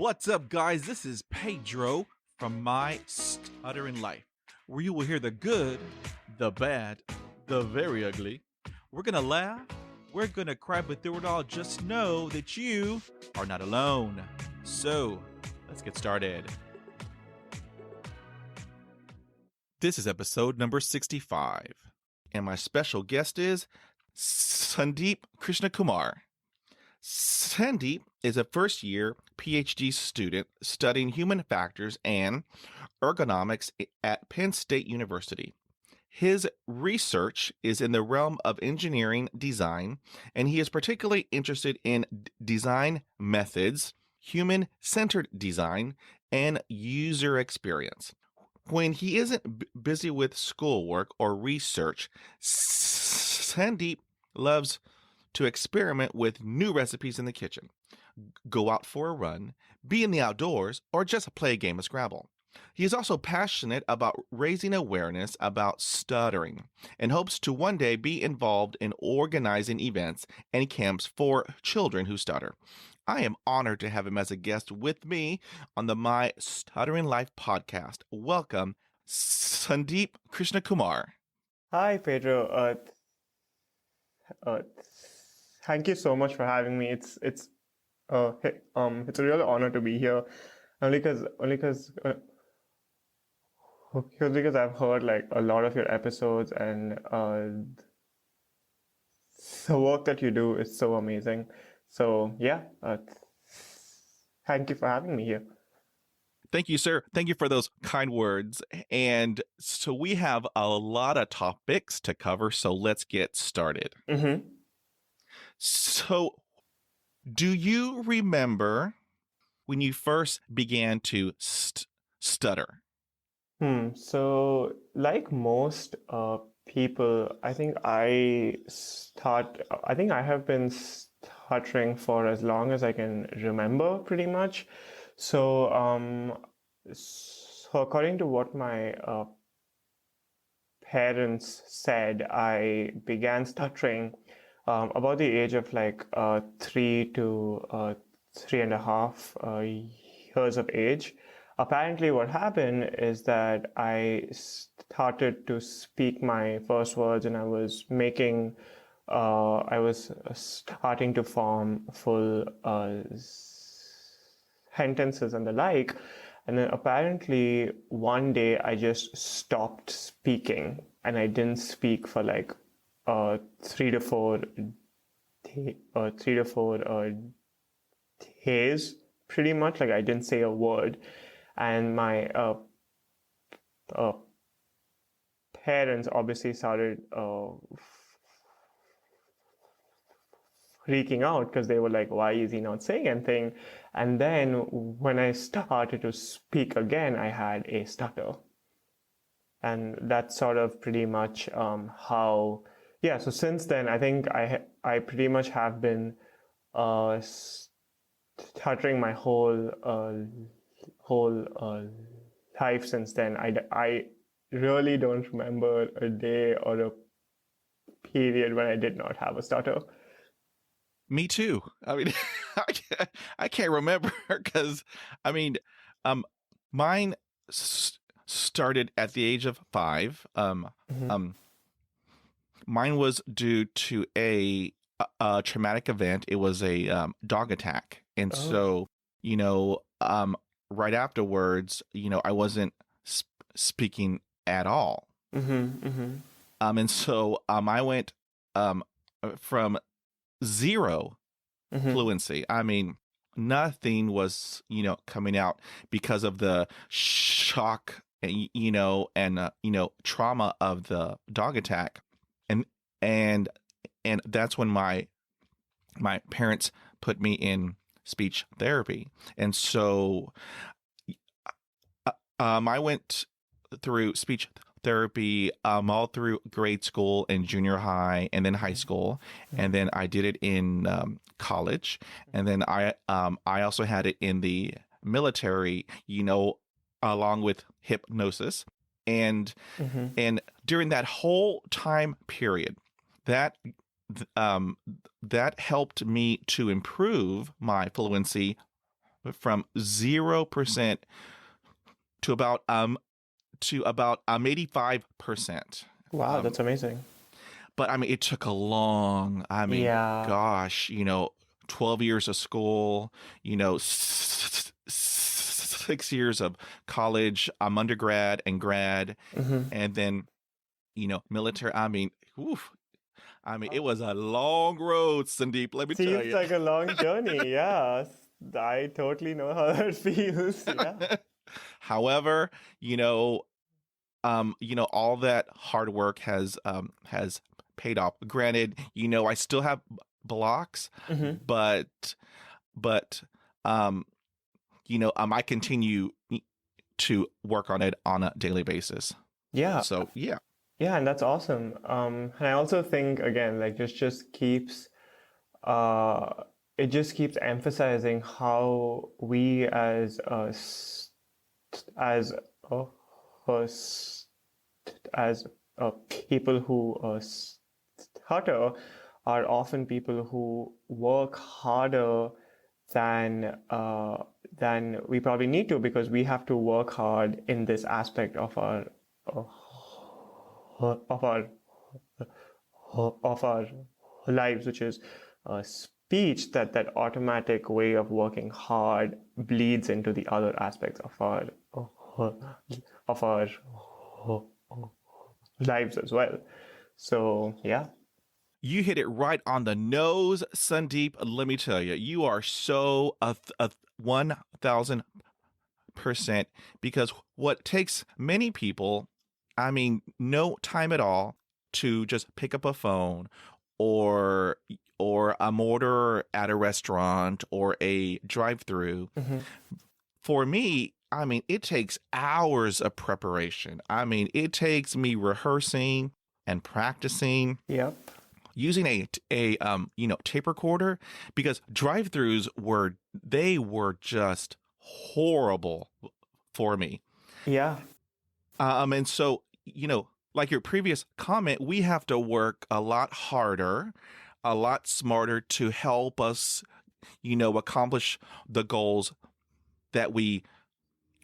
What's up, guys? This is Pedro from My Stuttering Life, where you will hear the good, the bad, the very ugly. We're gonna laugh, we're gonna cry, but through it all, just know that you are not alone. So, let's get started. This is episode number 65, and my special guest is Sandeep Krishnakumar. Sandeep is a first-year PhD student studying human factors and ergonomics at Penn State University. His research is in the realm of engineering design, and he is particularly interested in design methods, human-centered design, and user experience. When he isn't busy with schoolwork or research, Sandeep loves to experiment with new recipes in the kitchen, go out for a run, be in the outdoors, or just play a game of Scrabble. He is also passionate about raising awareness about stuttering and hopes to one day be involved in organizing events and camps for children who stutter. I am honored to have him as a guest with me on the My Stuttering Life podcast. Welcome, Sandeep Krishnakumar. Hi, Pedro. Thank you so much for having me. It's a real honor to be here, only because I've heard like a lot of your episodes, and the work that you do is so amazing. So yeah, thank you for having me here. Thank you, sir. Thank you for those kind words. And so we have a lot of topics to cover, so let's get started. Mm-hmm. So, do you remember when you first began to stutter? So, like most people, I think I have been stuttering for as long as I can remember, pretty much. So, so according to what my parents said, I began stuttering about the age of like 3 to 3.5 years of age. Apparently, what happened is that I started to speak my first words, and I was starting to form full sentences and the like. And then apparently one day I just stopped speaking, and I didn't speak for like 3 to 4 days, pretty much. Like I didn't say a word, and my parents obviously started freaking out, because they were like, why is he not saying anything? And then when I started to speak again, I had a stutter. And that's sort of pretty much how, yeah. So since then, I think I pretty much have been stuttering my whole life since then. I really don't remember a day or a period when I did not have a stutter. Me too. I mean, I can't remember because, I mean, mine started at the age of 5. Mine was due to a traumatic event. It was a dog attack, and so right afterwards, I wasn't speaking at all. And so I went from zero fluency. I mean, nothing was, coming out because of the shock, and trauma of the dog attack. And that's when my parents put me in speech therapy. And so I went through speech therapy all through grade school and junior high and then high school, and then I did it in college, and then I also had it in the military, along with hypnosis, and during that whole time period, that helped me to improve my fluency from 0% to about 85%. Wow, that's amazing. But I mean, it took a long, Yeah. gosh, 12 years of school, 6 years of college, undergrad and grad, Mm-hmm. and then, military. Oof, it was a long road, Sandeep, let me tell Seems you. like a long journey. Yeah. I totally know how that feels. Yeah. However, all that hard work has paid off. Granted, I still have blocks, Mm-hmm. but I continue to work on it on a daily basis. Yeah. So yeah. Yeah, and that's awesome. And I also think again, like just keeps uh it just keeps emphasizing how we as uh, us as people who stutter are often people who work harder than we probably need to, because we have to work hard in this aspect uh, of our of our lives, which is speech. That automatic way of working hard bleeds into the other aspects of our lives as well. So yeah. You hit it right on the nose, Sandeep. Let me tell you, you are so 1,000%, because what takes many people, no time at all to just pick up a phone or a order at a restaurant or a drive-through. Mm-hmm. For me, it takes hours of preparation. It takes me rehearsing and practicing Yep. using a tape recorder, because drive-throughs were just horrible for me. Yeah. And so, like your previous comment, we have to work a lot harder, a lot smarter to help us, accomplish the goals that we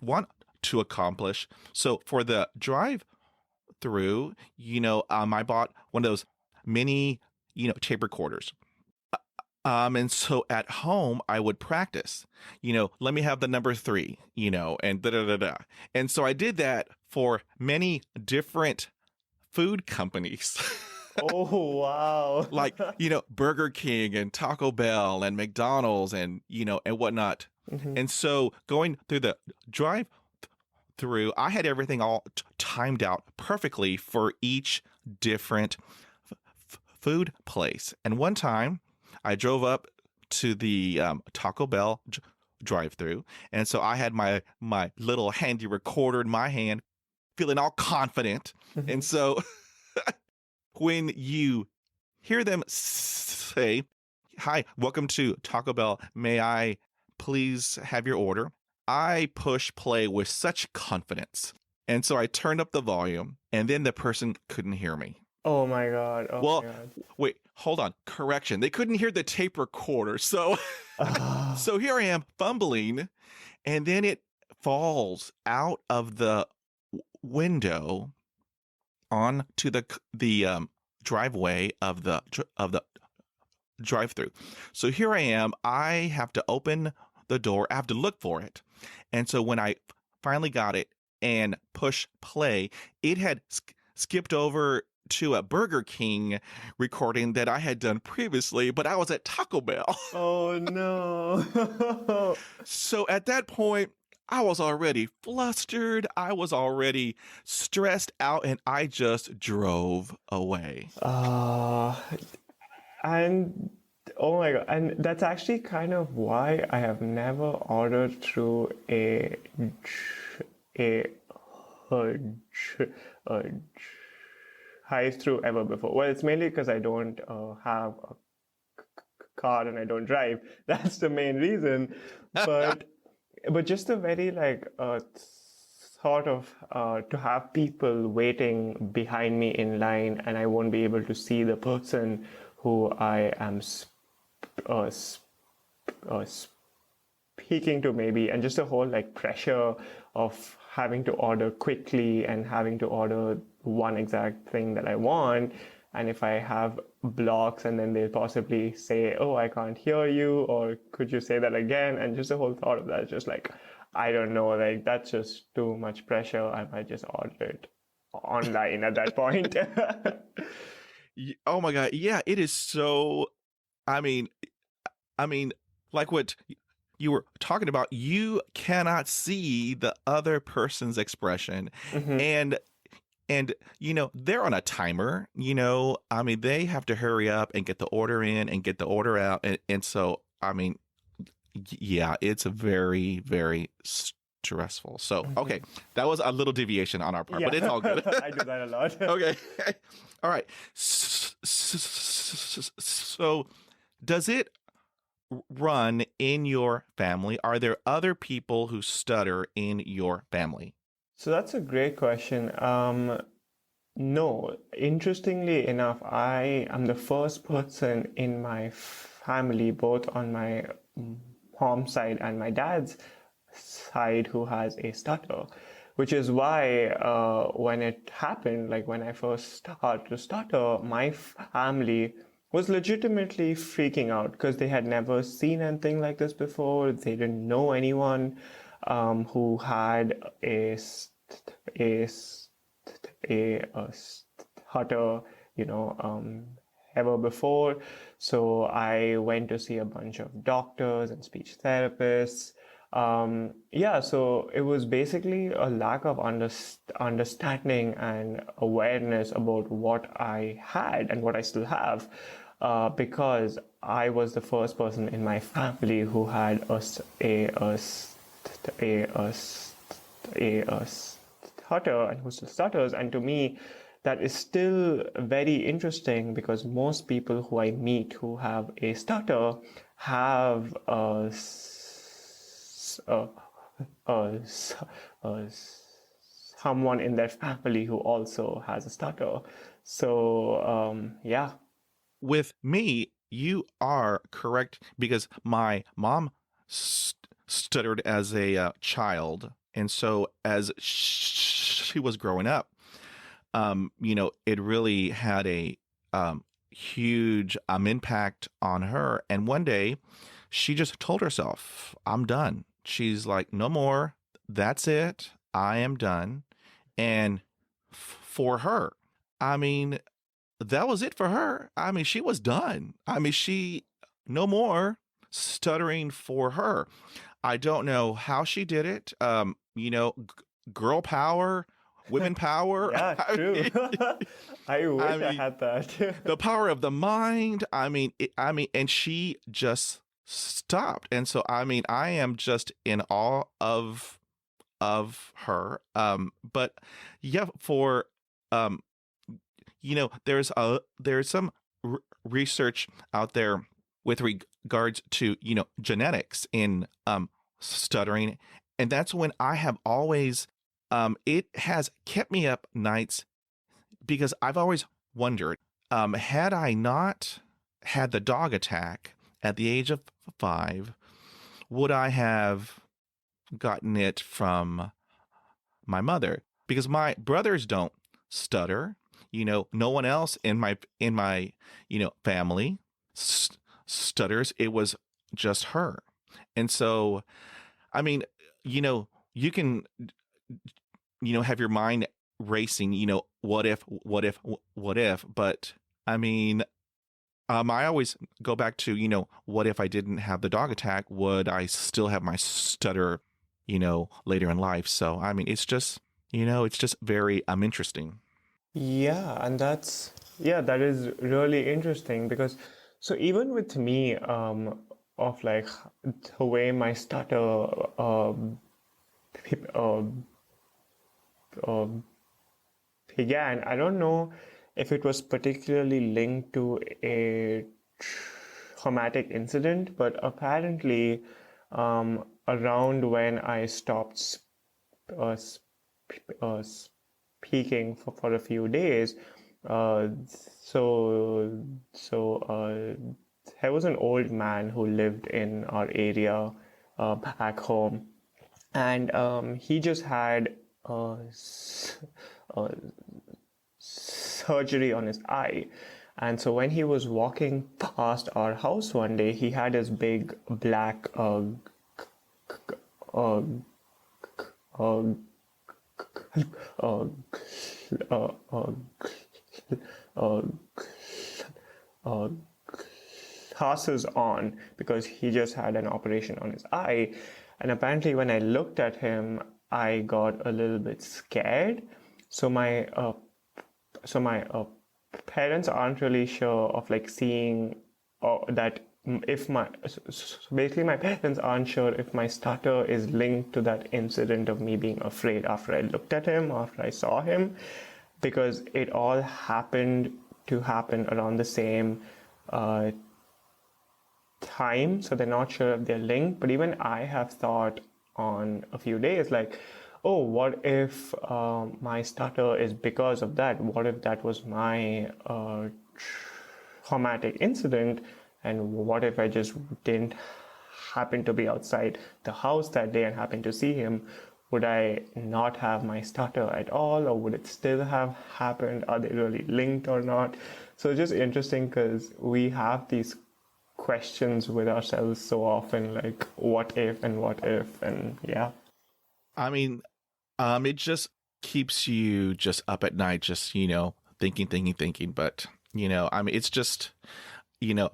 want to accomplish. So for the drive through, I bought one of those mini, tape recorders. And so at home, I would practice, let me have the number 3, and da da da da. And so I did that for many different food companies, Oh wow. like, Burger King and Taco Bell and McDonald's and, and whatnot. Mm-hmm. And so going through the drive through, I had everything all timed out perfectly for each different food place. And one time I drove up to the Taco Bell drive-through, and so I had my little handy recorder in my hand, feeling all confident. Mm-hmm. And so when you hear them say, "Hi, welcome to Taco Bell. May I please have your order?" I push play with such confidence. And so I turned up the volume, and then the person couldn't hear me. Oh my God. Oh Well, my God. wait, hold on. Correction. They couldn't hear the tape recorder. So Ah. so here I am fumbling, and then it falls out of the window onto the driveway of the drive-through. So here I am. I have to open the door. I have to look for it. And so when I finally got it and push play, it had skipped over to a Burger King recording that I had done previously, but I was at Taco Bell. Oh no. So at that point, I was already flustered. I was already stressed out, and I just drove away. Uh, and oh my God, and that's actually kind of why I have never ordered through a, a, a drive through ever before. Well, it's mainly because I don't have a car and I don't drive. That's the main reason. But just a very like sort of to have people waiting behind me in line, and I won't be able to see the person who I am speaking to maybe, and just the whole like pressure of having to order quickly and having to order one exact thing that I want. And if I have blocks and then they'll possibly say, oh, I can't hear you, or could you say that again? And just the whole thought of that is just like, I don't know, like that's just too much pressure. I might just order it online at that point. Oh my God. Yeah, it is so, I mean, like what you were talking about, you cannot see the other person's expression. Mhm. And they're on a timer, they have to hurry up and get the order in and get the order out. And so, yeah, it's very, very stressful. So, okay, that was a little deviation on our part, but it's all good. I do that a lot. Okay. All right. So, does it run in your family? Are there other people who stutter in your family? So that's a great question. No, interestingly enough, I am the first person in my family, both on my mom's side and my dad's side, who has a stutter, which is why when it happened, like when I first started to stutter, my family was legitimately freaking out because they had never seen anything like this before. They didn't know anyone who had a stutter, ever before. So I went to see a bunch of doctors and speech therapists. Yeah, so it was basically a lack of understanding and awareness about what I had and what I still have, because I was the first person in my family who had a stutter and who still stutters. And to me, that is still very interesting because most people who I meet who have a stutter have someone in their family who also has a stutter. So, yeah. With me, you are correct because my mom stuttered as a child. And so as she was growing up, it really had a huge impact on her. And one day she just told herself, I'm done. She's like, no more. That's it. I am done. And for her, I mean, that was it for her. I mean, she was done. I mean, no more stuttering for her. I don't know how she did it. Girl power, women power. Yeah, true. I wish I had that. The power of the mind. And she just stopped. And so, I am just in awe of her. But yeah, for there's some research out there with regards to genetics in stuttering, and that's when I have always it has kept me up nights because I've always wondered, had I not had the dog attack at the age of 5, would I have gotten it from my mother? Because my brothers don't stutter. No one else in my family stutters. It was just her. And so, you can, have your mind racing, what if, but I always go back to, what if I didn't have the dog attack? Would I still have my stutter, later in life? So, it's just, it's just very interesting. Yeah, and that is really interesting because so even with me, of like the way my stutter uh, uh, began, I don't know if it was particularly linked to a traumatic incident, but apparently, around when I stopped uh, speaking for a few days. Uh, so there was an old man who lived in our area, back home, and he just had a surgery on his eye. And so when he was walking past our house one day, he had his big black uh, uh, uh, uh, uh, uh, glasses on because he just had an operation on his eye. And apparently, when I looked at him, I got a little bit scared. So my parents aren't really sure of like seeing that if my so basically my parents aren't sure if my stutter is linked to that incident of me being afraid after I looked at him, after I saw him, because it all happened to happen around the same time, so they're not sure if they're linked. But even I have thought on a few days, like, oh, what if my stutter is because of that? What if that was my traumatic incident? And what if I just didn't happen to be outside the house that day and happen to see him? Would I not have my stutter at all, or would it still have happened? Are they really linked or not? So it's just interesting because we have these questions with ourselves so often, like what if and what if, and yeah. I mean, it just keeps you just up at night, just, thinking. But, I mean, it's just,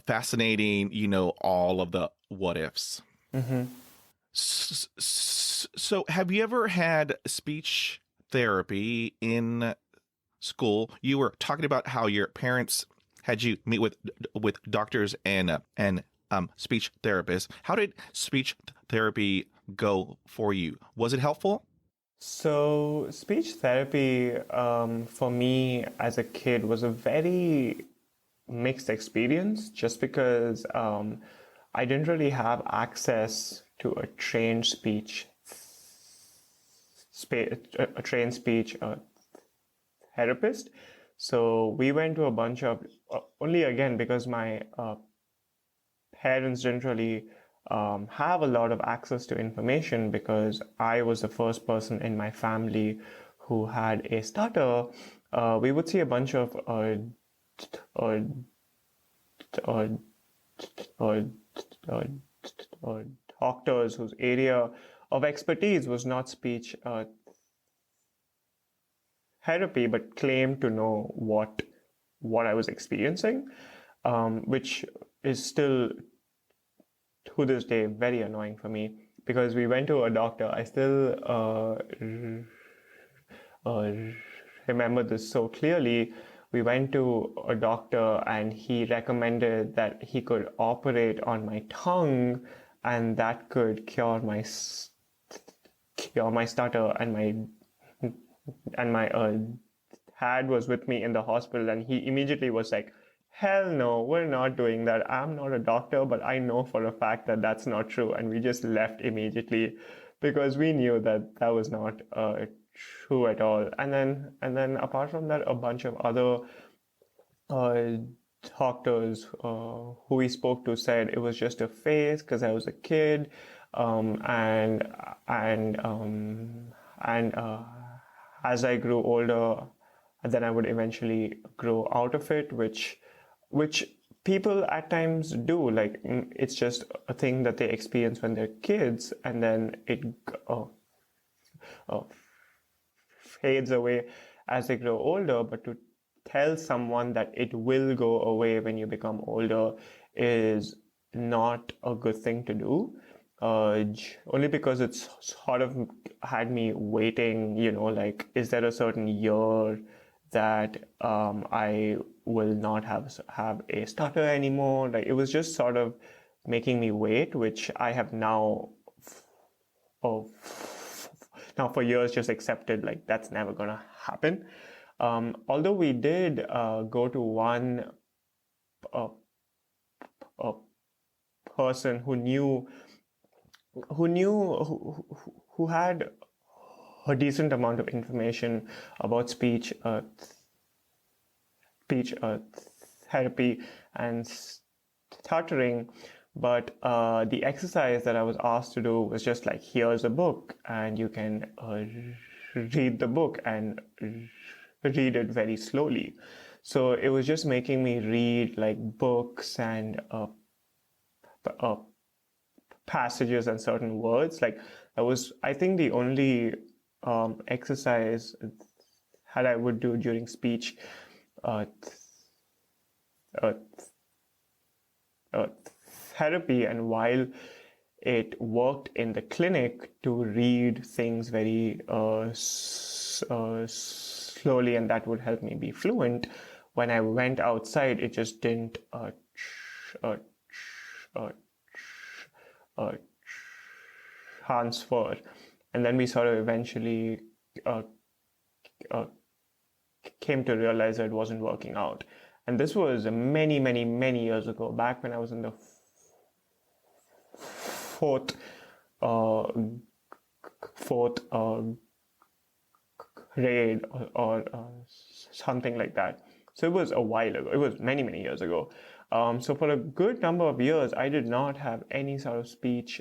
fascinating, all of the what ifs. Mm-hmm. So have you ever had speech therapy in school? You were talking about how your parents had you meet with doctors and speech therapists. How did speech therapy go for you? Was it helpful? So speech therapy for me as a kid was a very mixed experience, just because I didn't really have access to a trained speech therapist. So we went to a bunch of only again because my parents didn't really have a lot of access to information, because I was the first person in my family who had a stutter. We would see a bunch of uh, doctors whose area of expertise was not speech therapy, but claimed to know what I was experiencing, which is still to this day very annoying for me, because we went to a doctor. I still remember this so clearly. We went to a doctor and he recommended that he could operate on my tongue, and that could cure my stutter. And my dad was with me in the hospital, and he immediately was like, hell no, we're not doing that. I'm not a doctor, but I know for a fact that that's not true. And we just left immediately because we knew that that was not true at all. And then apart from that, a bunch of other uh, doctors who we spoke to said it was just a phase because I was a kid, and as I grew older, then I would eventually grow out of it, which people at times do. Like, it's just a thing that they experience when they're kids, and then it fades away as they grow older. But to tell someone that it will go away when you become older is not a good thing to do. Only because it's sort of had me waiting, like, is there a certain year that I will not have a stutter anymore? Like, it was just sort of making me wait, which I have now for years just accepted, like, that's never gonna happen. Although we did go to one person who had a decent amount of information about speech therapy and stuttering, But the exercise that I was asked to do was just like, here's a book, and you can read the book and read it very slowly. So it was just making me read like books and passages and certain words. Like, that was, I think, the only exercise that I would do during speech uh, uh, uh, therapy. And while it worked in the clinic to read things very slowly, and that would help me be fluent, when I went outside, it just didn't transfer. And then we sort of eventually uh, uh, came to realize that it wasn't working out. And this was many, many, many years ago, back when I was in the fourth grade, or something like that. So it was a while ago. It was many, many years ago. So for a good number of years, I did not have any sort of speech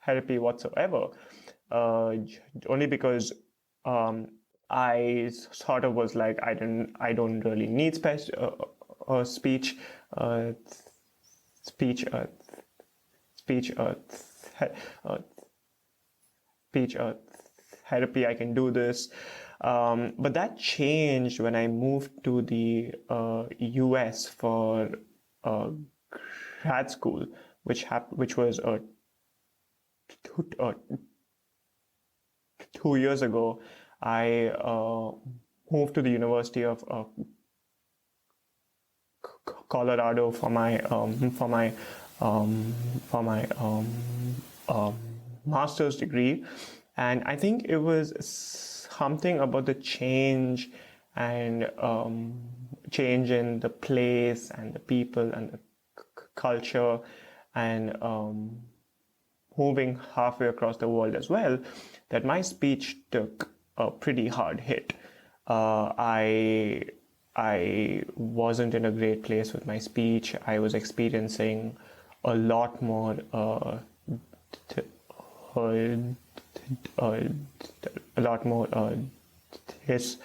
therapy whatsoever, only because I sort of was like, I don't really need speech speech speech therapy. I can do this. But that changed when I moved to the US for grad school, which was 2 years ago. I moved to the University of Colorado for my master's degree, and I think it was something about the change and change in the place and the people and the culture, and moving halfway across the world as well, that my speech took a pretty hard hit. I wasn't in a great place with my speech. I was experiencing a lot more his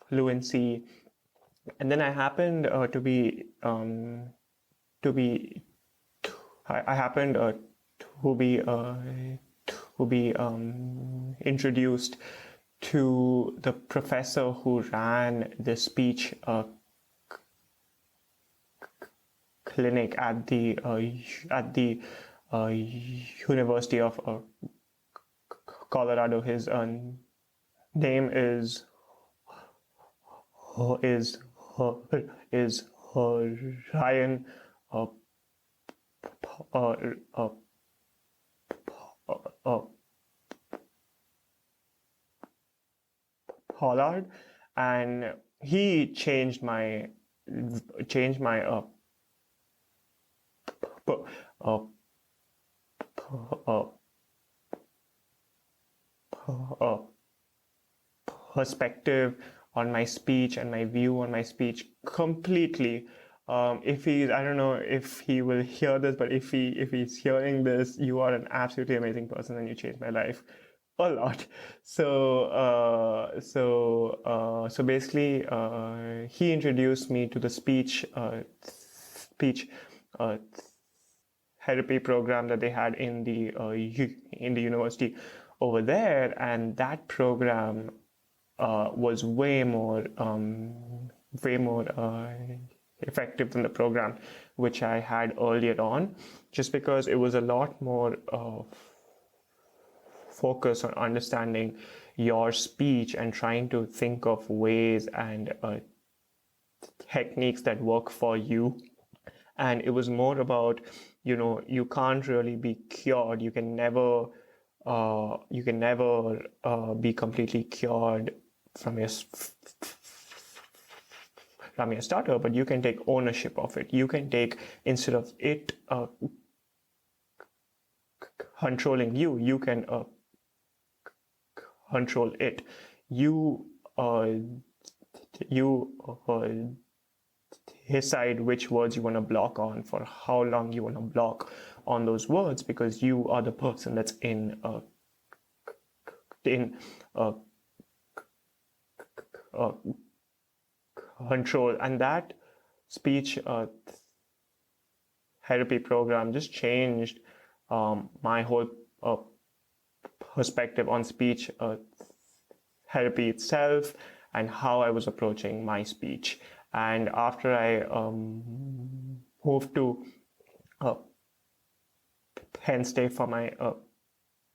fluency, and then I happened I happened to be introduced to the professor who ran the speech clinic at the University of Colorado. His name is Ryan Pollard, and he changed my perspective on my speech and my view on my speech completely. If he's, I don't know if he will hear this, but if he's hearing this, you are an absolutely amazing person, and you changed my life a lot. So basically, he introduced me to the speech therapy program that they had in the university over there, and that program was way more effective than the program which I had earlier on, just because it was a lot more focus on understanding your speech and trying to think of ways and techniques that work for you. And it was more about, you can't really be cured. You can never be completely cured from your stutter, but you can take ownership of it. You can take, instead of it controlling you, you can control it. You decide which words you want to block on, for how long you want to block on those words, because you are the person that's in control. And that speech therapy program just changed my whole perspective on speech therapy itself and how I was approaching my speech. And after I moved to Penn State for my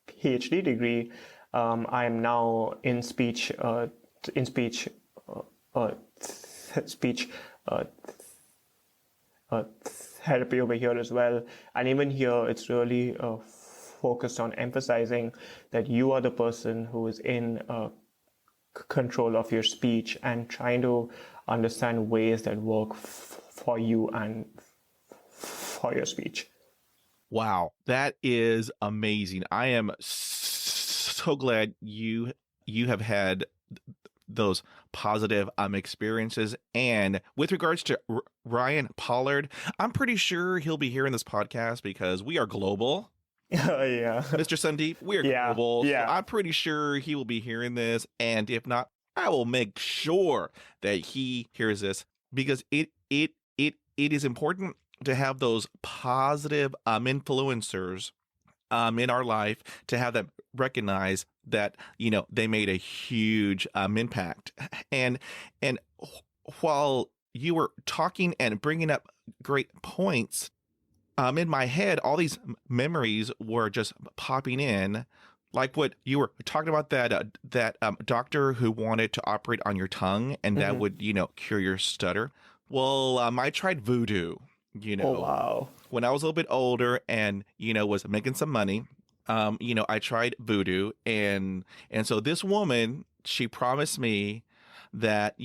PhD degree, I am now in speech therapy over here as well. And even here, it's really focused on emphasizing that you are the person who is in control of your speech and trying to understand ways that work for you and for your speech. Wow, that is amazing. I am so glad you have had those positive experiences. And with regards to Ryan Pollard, I'm pretty sure he'll be hearing this podcast because we are global. Yeah. Mr. Sandeep, we're global. Yeah. So I'm pretty sure he will be hearing this. And if not, I will make sure that he hears this, because it is important to have those positive influencers in our life, to have them recognize that, they made a huge impact. And while you were talking and bringing up great points, in my head, all these memories were just popping in, like what you were talking about, that doctor who wanted to operate on your tongue and that would, cure your stutter. Well, I tried voodoo, Oh, wow. when I was a little bit older and, was making some money. I tried voodoo, and so this woman, she promised me that,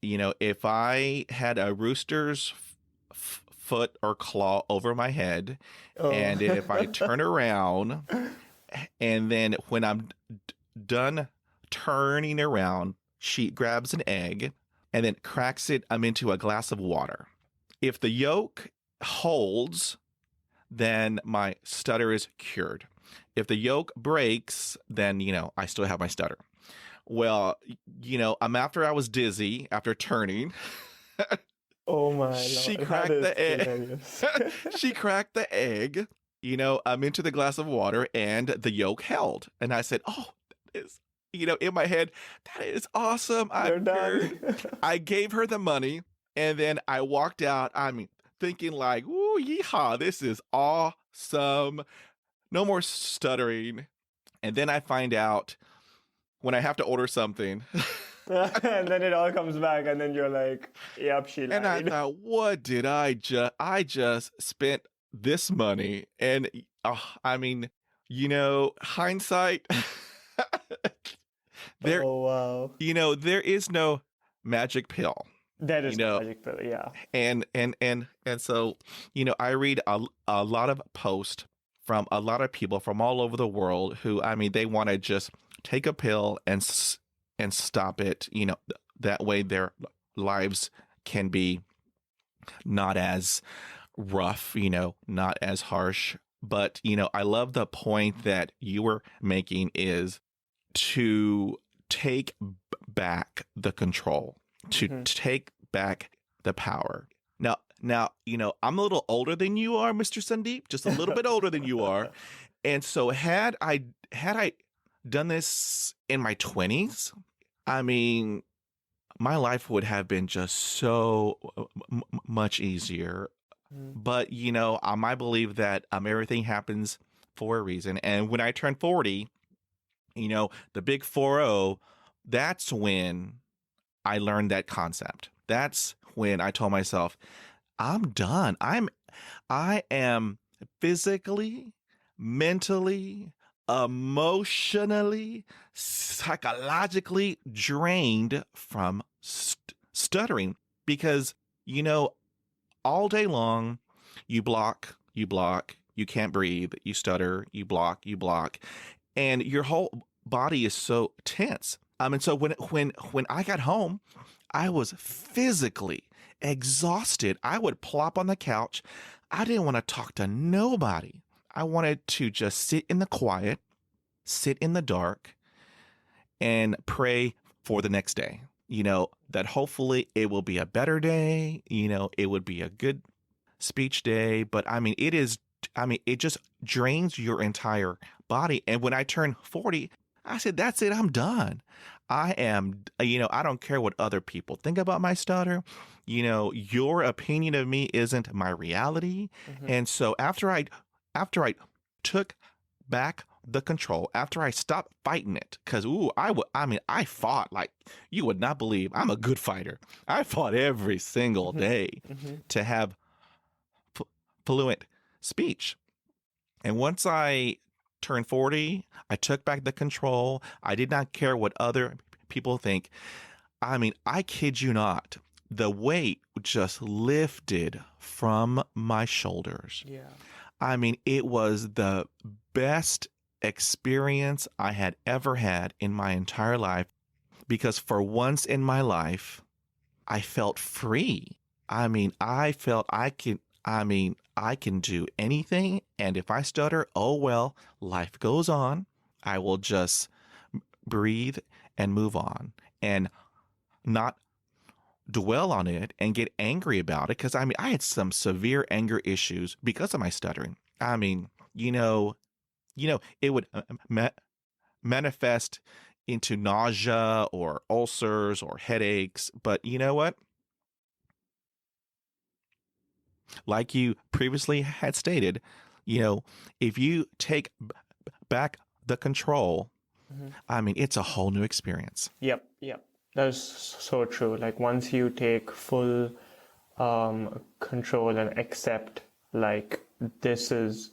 if I had a rooster's foot or claw over my head, and if I turn around, and then when I'm done turning around, she grabs an egg and then cracks it into a glass of water. If the yolk holds, then my stutter is cured. If the yolk breaks, then, I still have my stutter. Well, after I was dizzy, after turning, oh my Lord. She cracked the egg. She cracked the egg, into the glass of water, and the yolk held. And I said, "Oh, that is," in my head, "that is awesome. You're done." I gave her the money, and then I walked out. Thinking like, "Ooh, yeehaw! This is awesome. No more stuttering." And then I find out when I have to order something. And then it all comes back, and then you're like, "Yep, she lied." And I thought, what did I just spent this money. And hindsight, oh, wow. There is no magic pill. That is no magic pill, yeah. And so, I read a lot of posts from a lot of people from all over the world who, they want to just take a pill and stop it, that way their lives can be not as rough, not as harsh. But, I love the point that you were making, is to take back the control, to take back the power. Now, I'm a little older than you are, Mr. Sandeep, just a little bit older than you are. And so had I done this in my 20s, my life would have been just so much easier. But, I believe that everything happens for a reason. And when I turned 40, the big 40, that's when I learned that concept. That's when I told myself, I'm done. I am physically, mentally, emotionally, psychologically drained from stuttering, because, all day long, you block, you can't breathe, you stutter, you block, and your whole body is so tense. And so when I got home, I was physically exhausted. I would plop on the couch. I didn't want to talk to nobody. I wanted to just sit in the quiet, sit in the dark, and pray for the next day. That hopefully it will be a better day. It would be a good speech day. But it just drains your entire body. And when I turned 40, I said, that's it. I'm done. I don't care what other people think about my stutter. Your opinion of me isn't my reality. Mm-hmm. And so after I took back the control, after I stopped fighting it, because I fought like you would not believe. I'm a good fighter. I fought every single day to have fluent speech. And once I turned 40, I took back the control. I did not care what other people think. I kid you not. The weight just lifted from my shoulders. Yeah. It was the best experience I had ever had in my entire life, because for once in my life, I felt free. I felt I can do anything. And if I stutter, oh well, life goes on. I will just breathe and move on and not dwell on it and get angry about it. Because I had some severe anger issues because of my stuttering. It would manifest into nausea or ulcers or headaches. But you know what? Like you previously had stated, if you take back the control, it's a whole new experience. Yep. That is so true. Like once you take full control and accept, like this is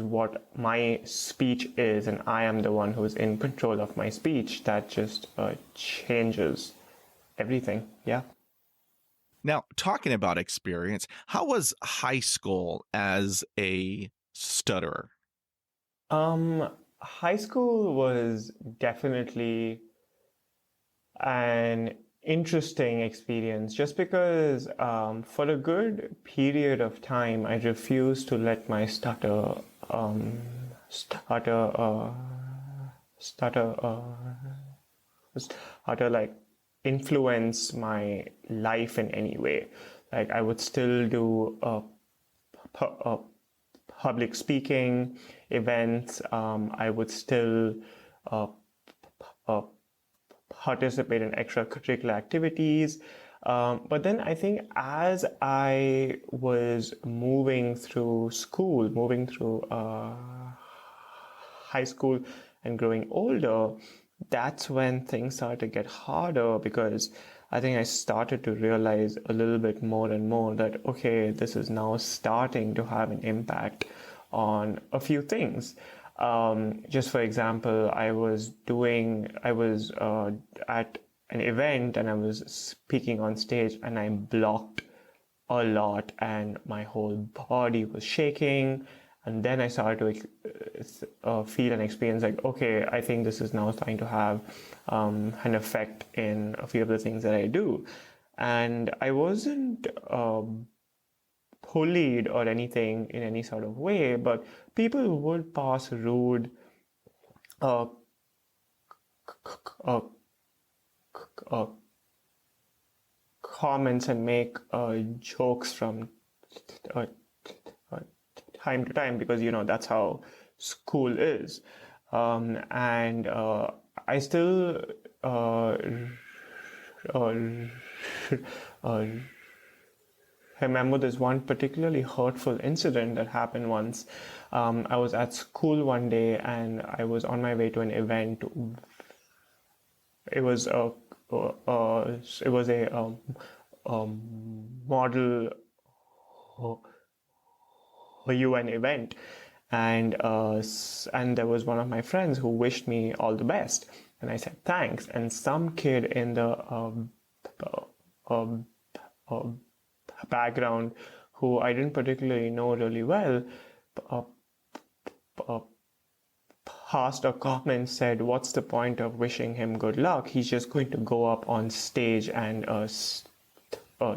what my speech is, and I am the one who is in control of my speech. That just changes everything. Yeah. Now, talking about experience, how was high school as a stutterer? High school was definitely an interesting experience, just because for a good period of time I refused to let my stutter like influence my life in any way. Like I would still do public speaking events. I would still participate in extracurricular activities. But then I think as I was moving through high school and growing older, that's when things started to get harder, because I think I started to realize a little bit more and more that, okay, this is now starting to have an impact on a few things. Just for example, I was at an event and I was speaking on stage and I blocked a lot and my whole body was shaking. And then I started to feel and experience like, okay, I think this is now starting to have an effect in a few of the things that I do. And I wasn't bullied or anything in any sort of way, but people would pass rude comments and make jokes from time to time, because that's how school is. And I still remember this one particularly hurtful incident that happened once. I was at school one day and I was on my way to an event. It was a model UN event, and there was one of my friends who wished me all the best, and I said thanks. And some kid in the background, who I didn't particularly know really well, passed a comment said, "What's the point of wishing him good luck? He's just going to go up on stage and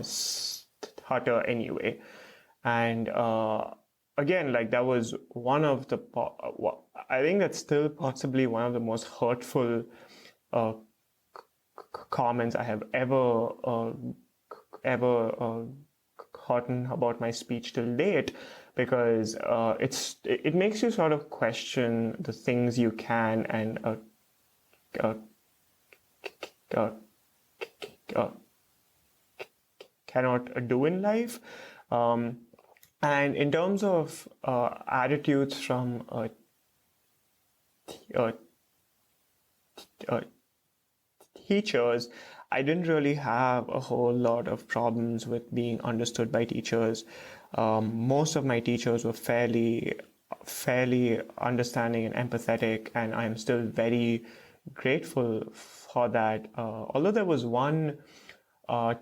stutter anyway." And again, like that was one of the, I think that's still possibly one of the most hurtful comments I have ever gotten about my speech till date, because it makes you sort of question the things you can and cannot do in life. And in terms of attitudes from teachers, I didn't really have a whole lot of problems with being understood by teachers. Most of my teachers were fairly understanding and empathetic, and I'm still very grateful for that. Although there was one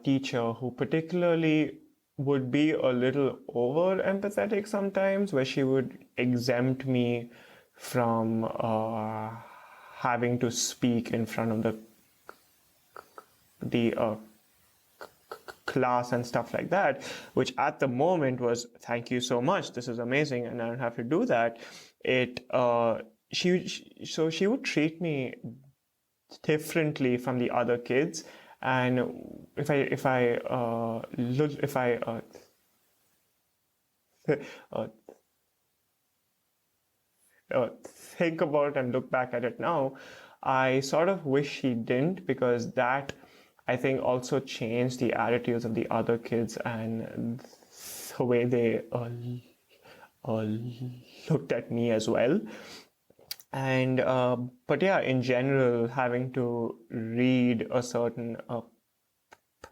teacher who particularly would be a little over empathetic sometimes, where she would exempt me from having to speak in front of the class and stuff like that, which at the moment was, "Thank you so much, this is amazing, and I don't have to do that." She would treat me differently from the other kids, and if I think about and look back at it now, I sort of wish she didn't, because that, I think, also changed the attitudes of the other kids and the way they looked at me as well. And but yeah, in general, having to read a certain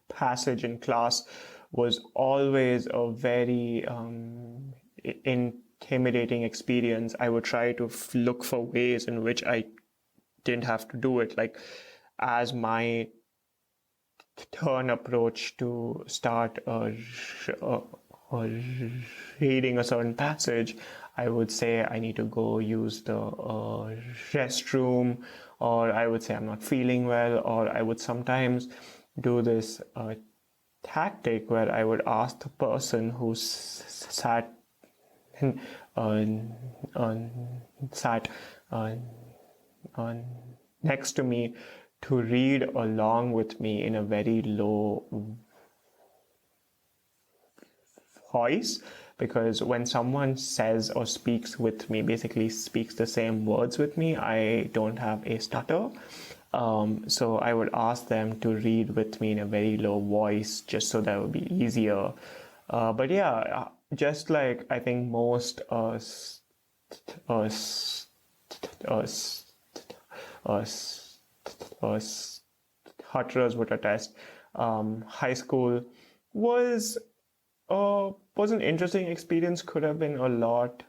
passage in class was always a very intimidating experience. I would try to look for ways in which I didn't have to do it. Like, as my turn approach to start reading a certain passage, I would say I need to go use the restroom, or I would say I'm not feeling well, or I would sometimes do this tactic where I would ask the person who sat next to me to read along with me in a very low voice, because when someone says or speaks with me, basically speaks the same words with me, I don't have a stutter. So I would ask them to read with me in a very low voice, just so that would be easier. But yeah, just like I think most stutterers would attest, high school was an interesting experience. Could have been a lot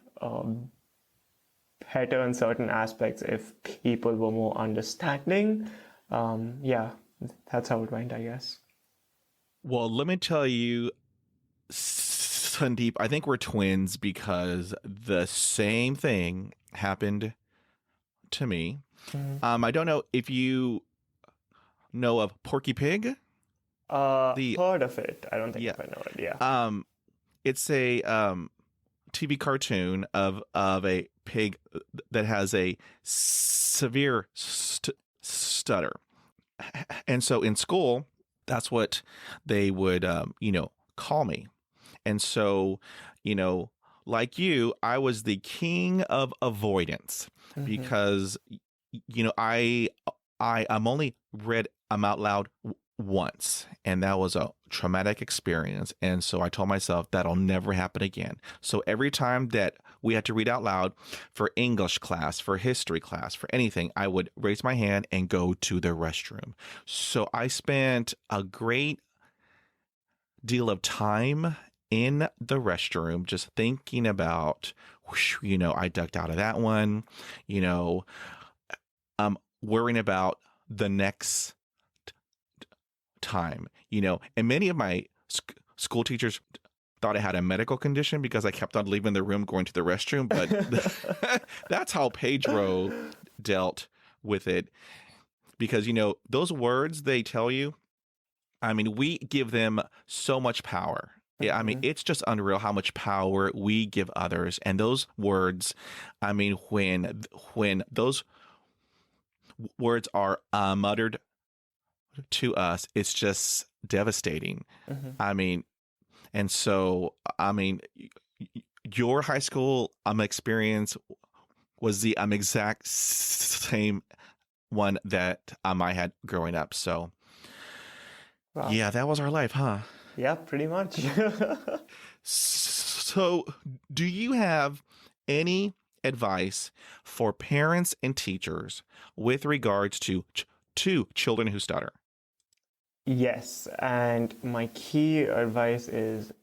better in certain aspects if people were more understanding. Yeah, that's how it went, I guess. Well, let me tell you, Sandeep, I think we're twins, because the same thing happened to me. I don't know if you know of Porky Pig. Heard of it. I don't think I know it. Yeah. It's a TV cartoon of a pig that has a severe stutter, and so in school, that's what they would call me. And so, like you, I was the king of avoidance, because I'm only read them out loud once, and that was a traumatic experience. And so I told myself that'll never happen again. So every time that we had to read out loud for English class, for history class, for anything, I would raise my hand and go to the restroom. So I spent a great deal of time in the restroom just thinking about, I ducked out of that one, worrying about the next time, and many of my school teachers thought I had a medical condition because I kept on leaving the room, going to the restroom. But that's how Pedro dealt with it. Because, those words they tell you, I mean, we give them so much power. Yeah, I mean, it's just unreal how much power we give others. And those words, I mean, when those words are muttered to us, it's just devastating. I mean, and so, I mean, your high school experience was the exact same one that I had growing up. So, Wow. yeah, that was our life, huh? Yeah, pretty much. So, do you have any advice for parents and teachers with regards to children who stutter? Yes, and my key advice is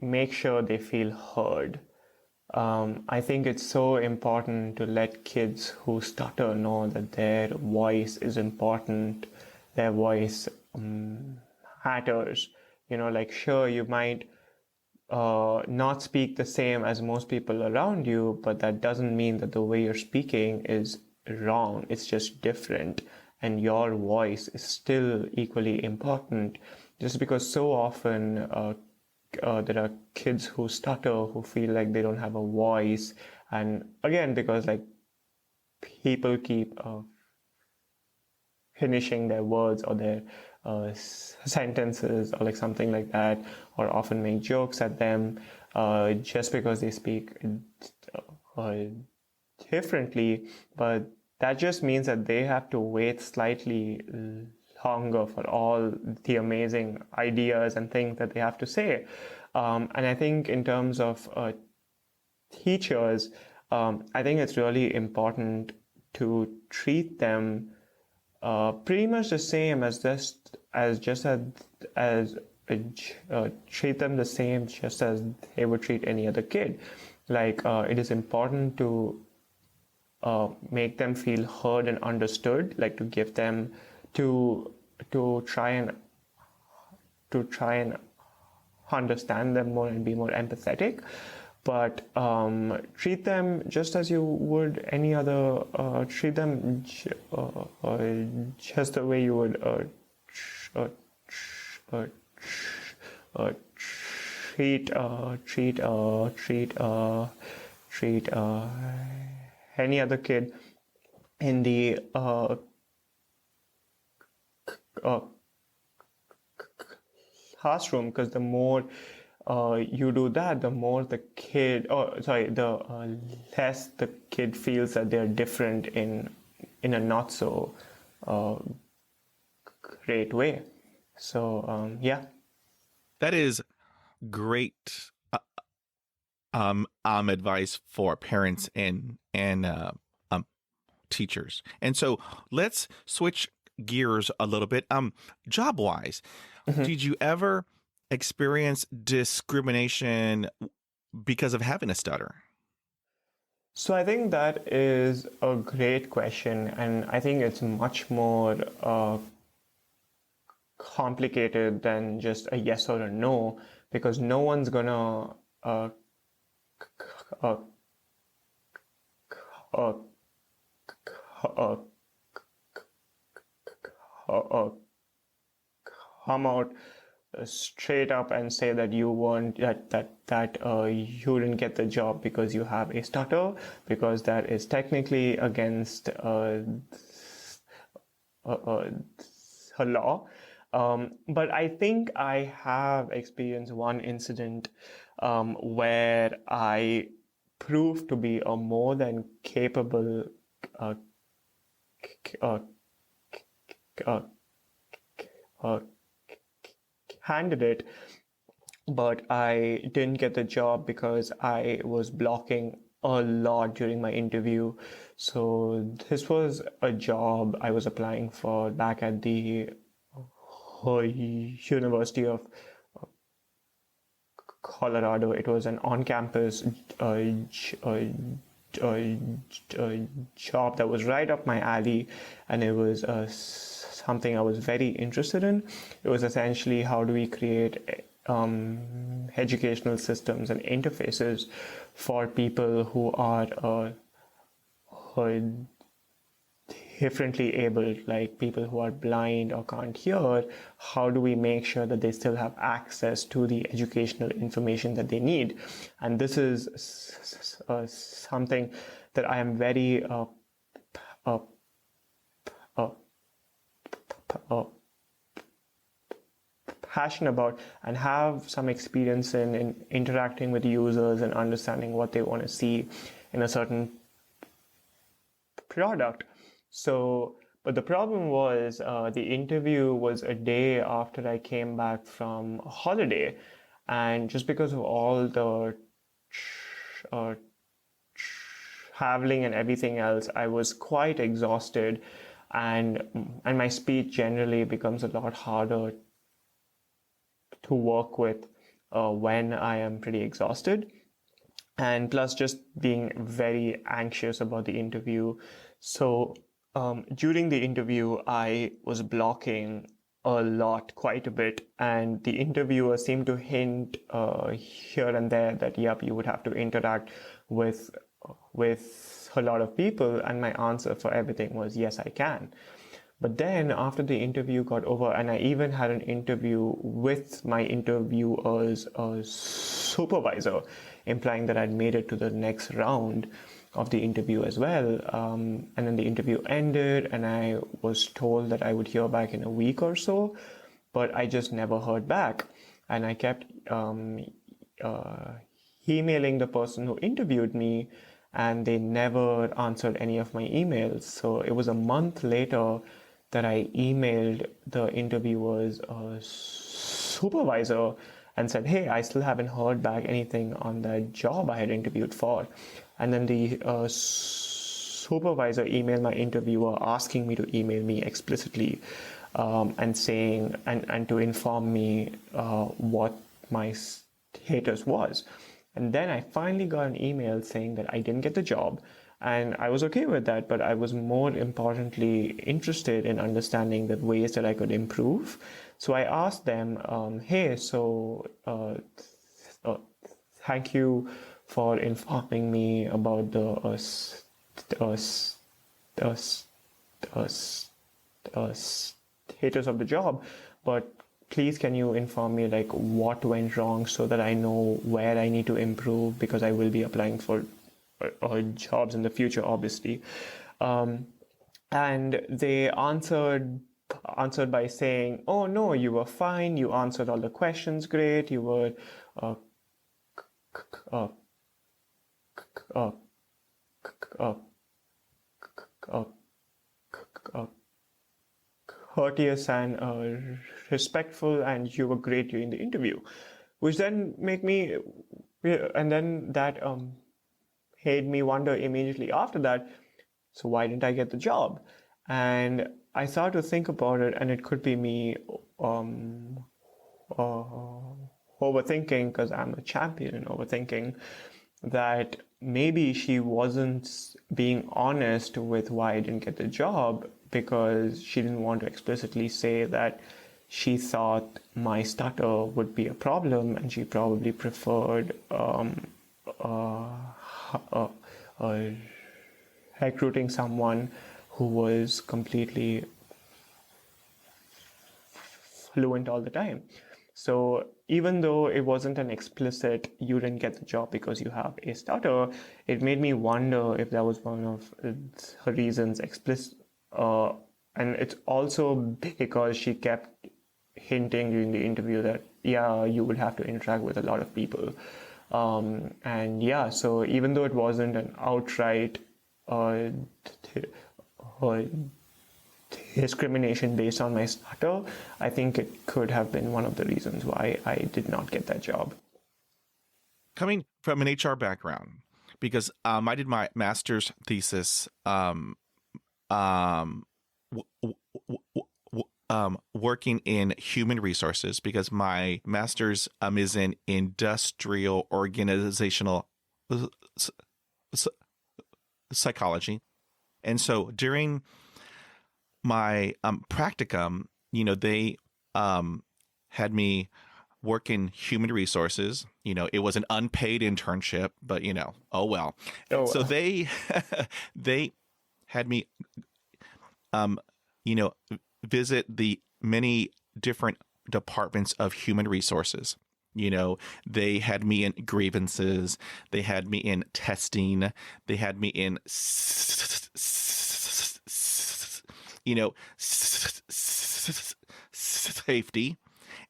make sure they feel heard. I think it's so important to let kids who stutter know that their voice is important, their voice matters. Like, sure, you might not speak the same as most people around you, but that doesn't mean that the way you're speaking is wrong. It's just different, and your voice is still equally important. Just because so often there are kids who stutter, who feel like they don't have a voice, and again, because like people keep finishing their words or their sentences or like something like that, or often make jokes at them just because they speak differently, but that just means that they have to wait slightly longer for all the amazing ideas and things that they have to say. And I think in terms of teachers, I think it's really important to treat them pretty much the same as treat them the same just as they would treat any other kid. Like it is important to make them feel heard and understood, like to give them to try and understand them more and be more empathetic, but treat them just as you would any other. Treat them just the way you would treat any other kid in the classroom, because the more you do that, the more the less the kid feels that they're different in a not so great way. So yeah. That is great advice for parents and teachers. And so let's switch gears a little bit. Job wise, did you ever experience discrimination because of having a stutter? So I think that is a great question, and I think it's much more complicated than just a yes or a no, because no one's gonna come out straight up and say that you weren't that you didn't get the job because you have a stutter, because that is technically against a law. But I think I have experienced one incident where I proved to be a more than capable candidate, but I didn't get the job because I was blocking a lot during my interview. So this was a job I was applying for back at the University of Colorado. It was an on-campus job that was right up my alley, and it was something I was very interested in. It was essentially, how do we create educational systems and interfaces for people who are differently abled, like people who are blind or can't hear. How do we make sure that they still have access to the educational information that they need? And this is something that I am very passionate about and have some experience in interacting with users and understanding what they want to see in a certain product. So, but the problem was the interview was a day after I came back from a holiday, and just because of all the traveling and everything else, I was quite exhausted, and my speech generally becomes a lot harder to work with when I am pretty exhausted. And plus just being very anxious about the interview. So during the interview, I was blocking a lot, quite a bit, and the interviewer seemed to hint here and there that, yep, you would have to interact with a lot of people, and my answer for everything was, yes, I can. But then after the interview got over, and I even had an interview with my interviewer's supervisor, implying that I'd made it to the next round of the interview as well. And then the interview ended, and I was told that I would hear back in a week or so, but I just never heard back. And I kept emailing the person who interviewed me, and they never answered any of my emails. So it was a month later that I emailed the interviewer's supervisor and said, hey, I still haven't heard back anything on that job I had interviewed for. And then the supervisor emailed my interviewer asking me to email me explicitly and saying, and to inform me what my status was. And then I finally got an email saying that I didn't get the job. And I was okay with that, but I was more importantly interested in understanding the ways that I could improve. So I asked them, hey, so thank you for informing me about the status of the job, but please can you inform me like what went wrong so that I know where I need to improve, because I will be applying for jobs in the future, obviously. And they answered by saying, oh no, you were fine, you answered all the questions great, you were courteous and respectful, and you were great during the interview, which then make me, and then that made me wonder immediately after that, so why didn't I get the job? And I started to think about it, and it could be me overthinking, because I'm a champion in overthinking, that maybe she wasn't being honest with why I didn't get the job, because she didn't want to explicitly say that she thought my stutter would be a problem, and she probably preferred recruiting someone who was completely fluent all the time. So even though it wasn't an explicit, you didn't get the job because you have a stutter, it made me wonder if that was one of her reasons explicit. And it's also because she kept hinting during the interview that, yeah, you would have to interact with a lot of people. And yeah, so even though it wasn't an outright discrimination based on my stutter, I think it could have been one of the reasons why I did not get that job. Coming from an HR background, because I did my master's thesis working in human resources, because my master's is in industrial organizational psychology. And so during my practicum, they had me work in human resources. It was an unpaid internship, but oh well. Oh, So they they had me you know visit the many different departments of human resources. They had me in grievances, they had me in testing, they had me in safety,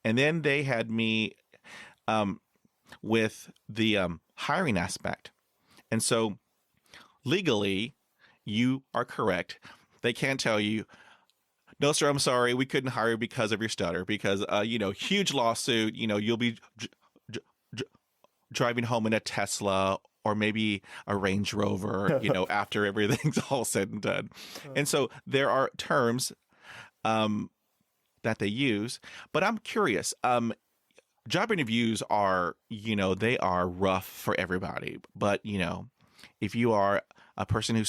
and then they had me with the hiring aspect. And so legally, you are correct. They can't tell you, no, sir, I'm sorry, we couldn't hire you because of your stutter, because, huge lawsuit, you'll be driving home in a Tesla or maybe a Range Rover, after everything's all said and done. And so there are terms that they use, but I'm curious. Job interviews are, they are rough for everybody, but, if you are a person who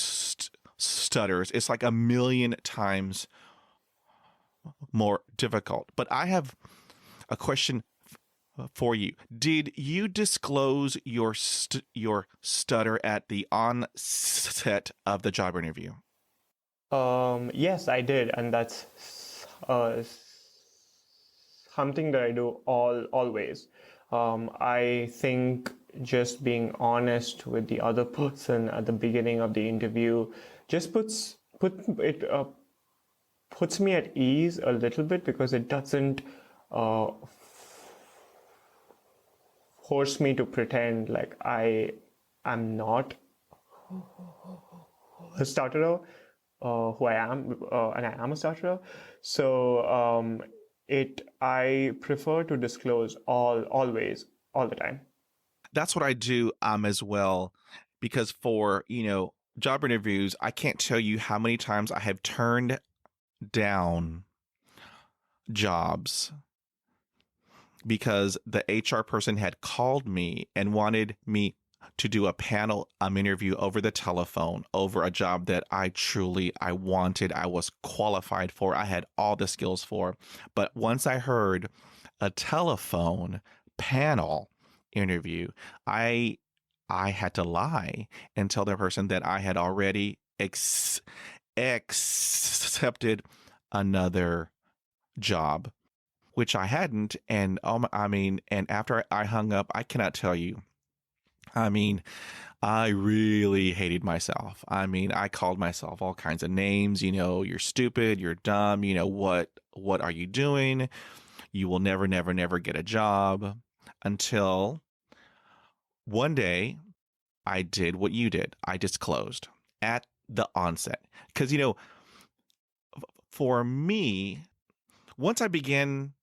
stutters, it's like a million times more difficult. But I have a question for you. Did you disclose your stutter at the onset of the job interview? Yes, I did, and that's something that I do always. I think just being honest with the other person at the beginning of the interview just puts me at ease a little bit, because it doesn't force me to pretend like I am not a stutterer, who I am, and I am a stutterer. So I prefer to disclose always, all the time. That's what I do as well, because for job interviews, I can't tell you how many times I have turned down jobs because the HR person had called me and wanted me to do a panel interview over the telephone over a job that I wanted, I was qualified for, I had all the skills for. But once I heard a telephone panel interview, I had to lie and tell the person that I had already accepted another job, which I hadn't. And and after I hung up, I cannot tell you. I really hated myself. I called myself all kinds of names. You're stupid. You're dumb. What are you doing? You will never, never, never get a job. Until one day, I did what you did. I disclosed at the onset. Because, for me, once I begin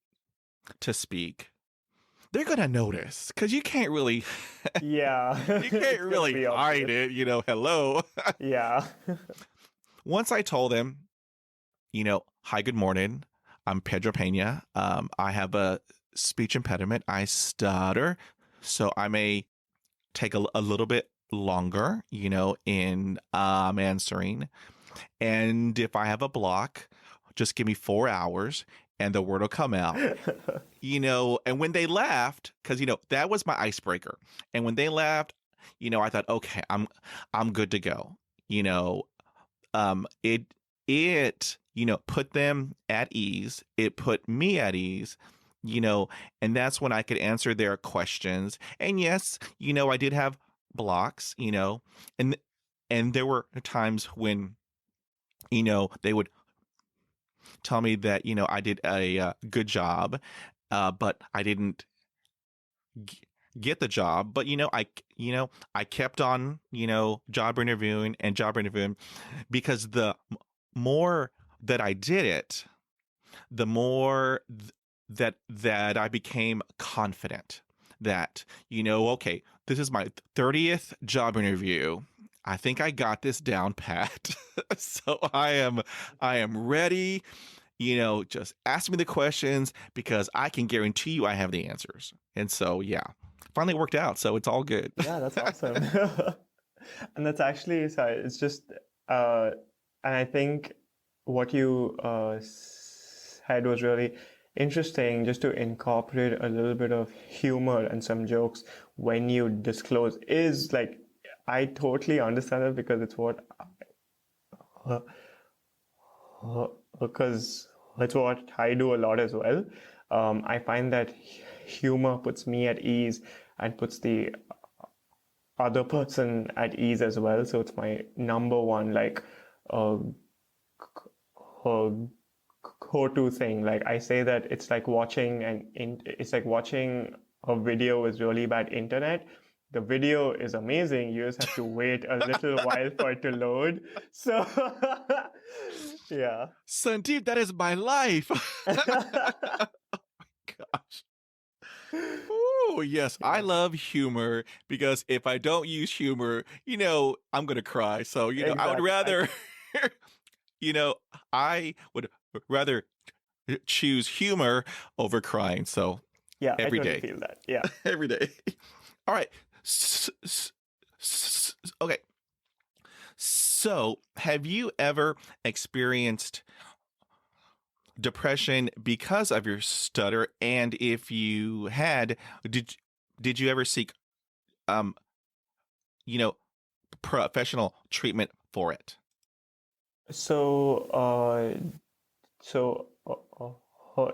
to speak, they're going to notice, because you can't really, Yeah. you can't really hide it, hello. Yeah. Once I told them, hi, good morning, I'm Pedro Pena. I have a speech impediment. I stutter. So I may take a little bit longer, in answering. And if I have a block, just give me 4 hours and the word will come out. And when they laughed, because that was my icebreaker. And when they laughed, I thought, okay, I'm good to go. It put them at ease. It put me at ease. And that's when I could answer their questions. And yes, I did have blocks. And there were times when they would tell me that I did a good job, but I didn't get the job. But I kept on job interviewing because the more that I did it, the more that I became confident that okay, this is my 30th job interview. I think I got this down pat. So I am ready. Just ask me the questions, because I can guarantee you I have the answers. And so, yeah, finally worked out. So it's all good. Yeah, that's awesome. And that's actually, sorry, it's just, and I think what you said was really interesting just to incorporate a little bit of humor and some jokes when you disclose is like, I totally understand it because it's what because it's what I do a lot as well. I find that humor puts me at ease and puts the other person at ease as well. So it's my number one like uh, go-to thing. Like I say that it's like watching it's like watching a video with really bad internet. The video is amazing. You just have to wait a little while for it to load. So yeah. Sandeep, that is my life. Gosh. Oh, yes. I love humor because if I don't use humor, I'm going to cry. So, I would Exactly. rather, I would rather choose humor over crying. So, Yeah, every I totally day. feel that. Yeah. Every day. All right. Okay. So, have you ever experienced depression because of your stutter? And if you had, did you ever seek you know professional treatment for it? So,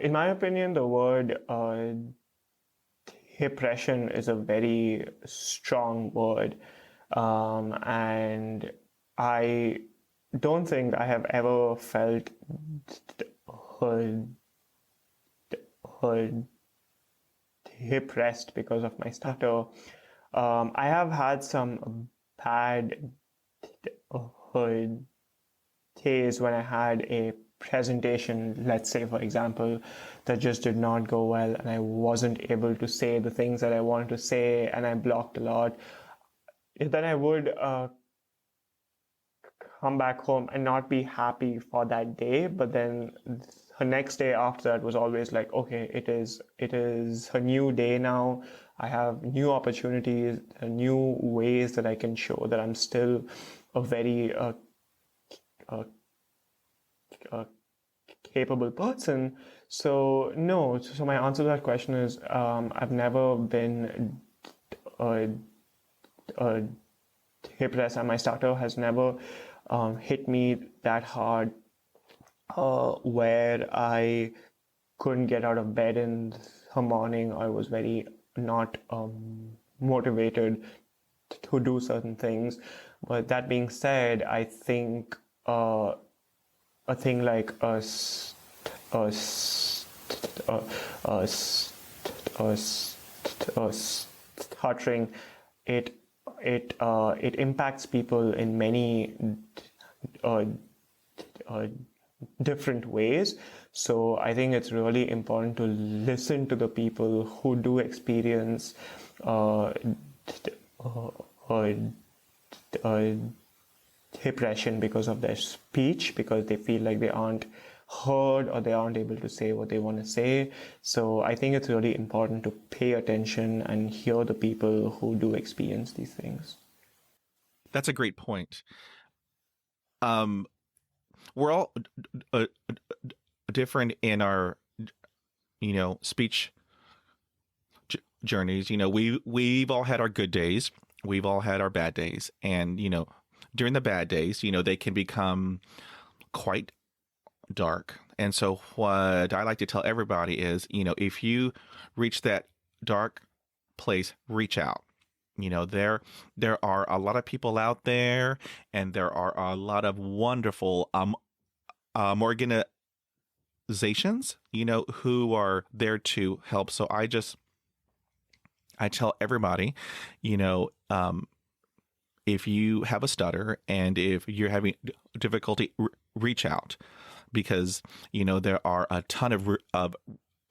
in my opinion, the word depression is a very strong word, and I don't think I have ever felt depressed because of my stutter. I have had some bad days when I had a presentation, let's say for example, that just did not go well and I wasn't able to say the things that I wanted to say and I blocked a lot. Then I would come back home and not be happy for that day, but then the next day after that was always like, okay, it is a new day now. I have new opportunities, new ways that I can show that I'm still a very capable person. So no, so my answer to that question is I've never been uh, depressed, and my stutter has never hit me that hard where I couldn't get out of bed in the morning. I was very not motivated to do certain things. But that being said, I think a thing like a, a, a, a, a stuttering, it impacts people in many uh, uh, different ways. So I think it's really important to listen to the people who do experience depression because of their speech, because they feel like they aren't heard or they aren't able to say what they want to say. So I think it's really important to pay attention and hear the people who do experience these things. That's a great point. We're all different in our speech journeys. We've all had our good days, we've all had our bad days, and during the bad days, they can become quite dark. And so what I like to tell everybody is, if you reach that dark place, reach out. There are a lot of people out there, and there are a lot of wonderful organizations, who are there to help. So I tell everybody, if you have a stutter and if you're having difficulty, reach out, because there are a ton of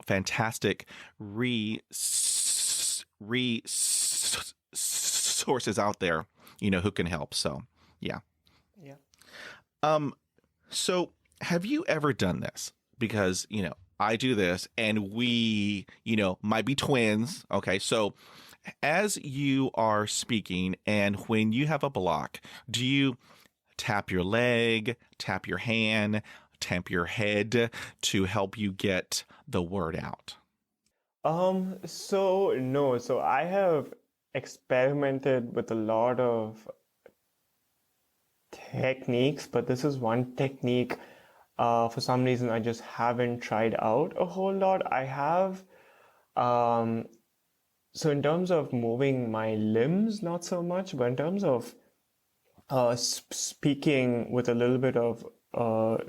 fantastic resources out there, who can help. So yeah. So have you ever done this? Because I do this, and we might be twins. Okay, so as you are speaking and when you have a block, do you tap your leg, tap your hand, tamp your head to help you get the word out? So no, so I have experimented with a lot of techniques, but this is one technique for some reason I just haven't tried out a whole lot. I have um so in terms of moving my limbs, not so much, but in terms of speaking with a little bit of or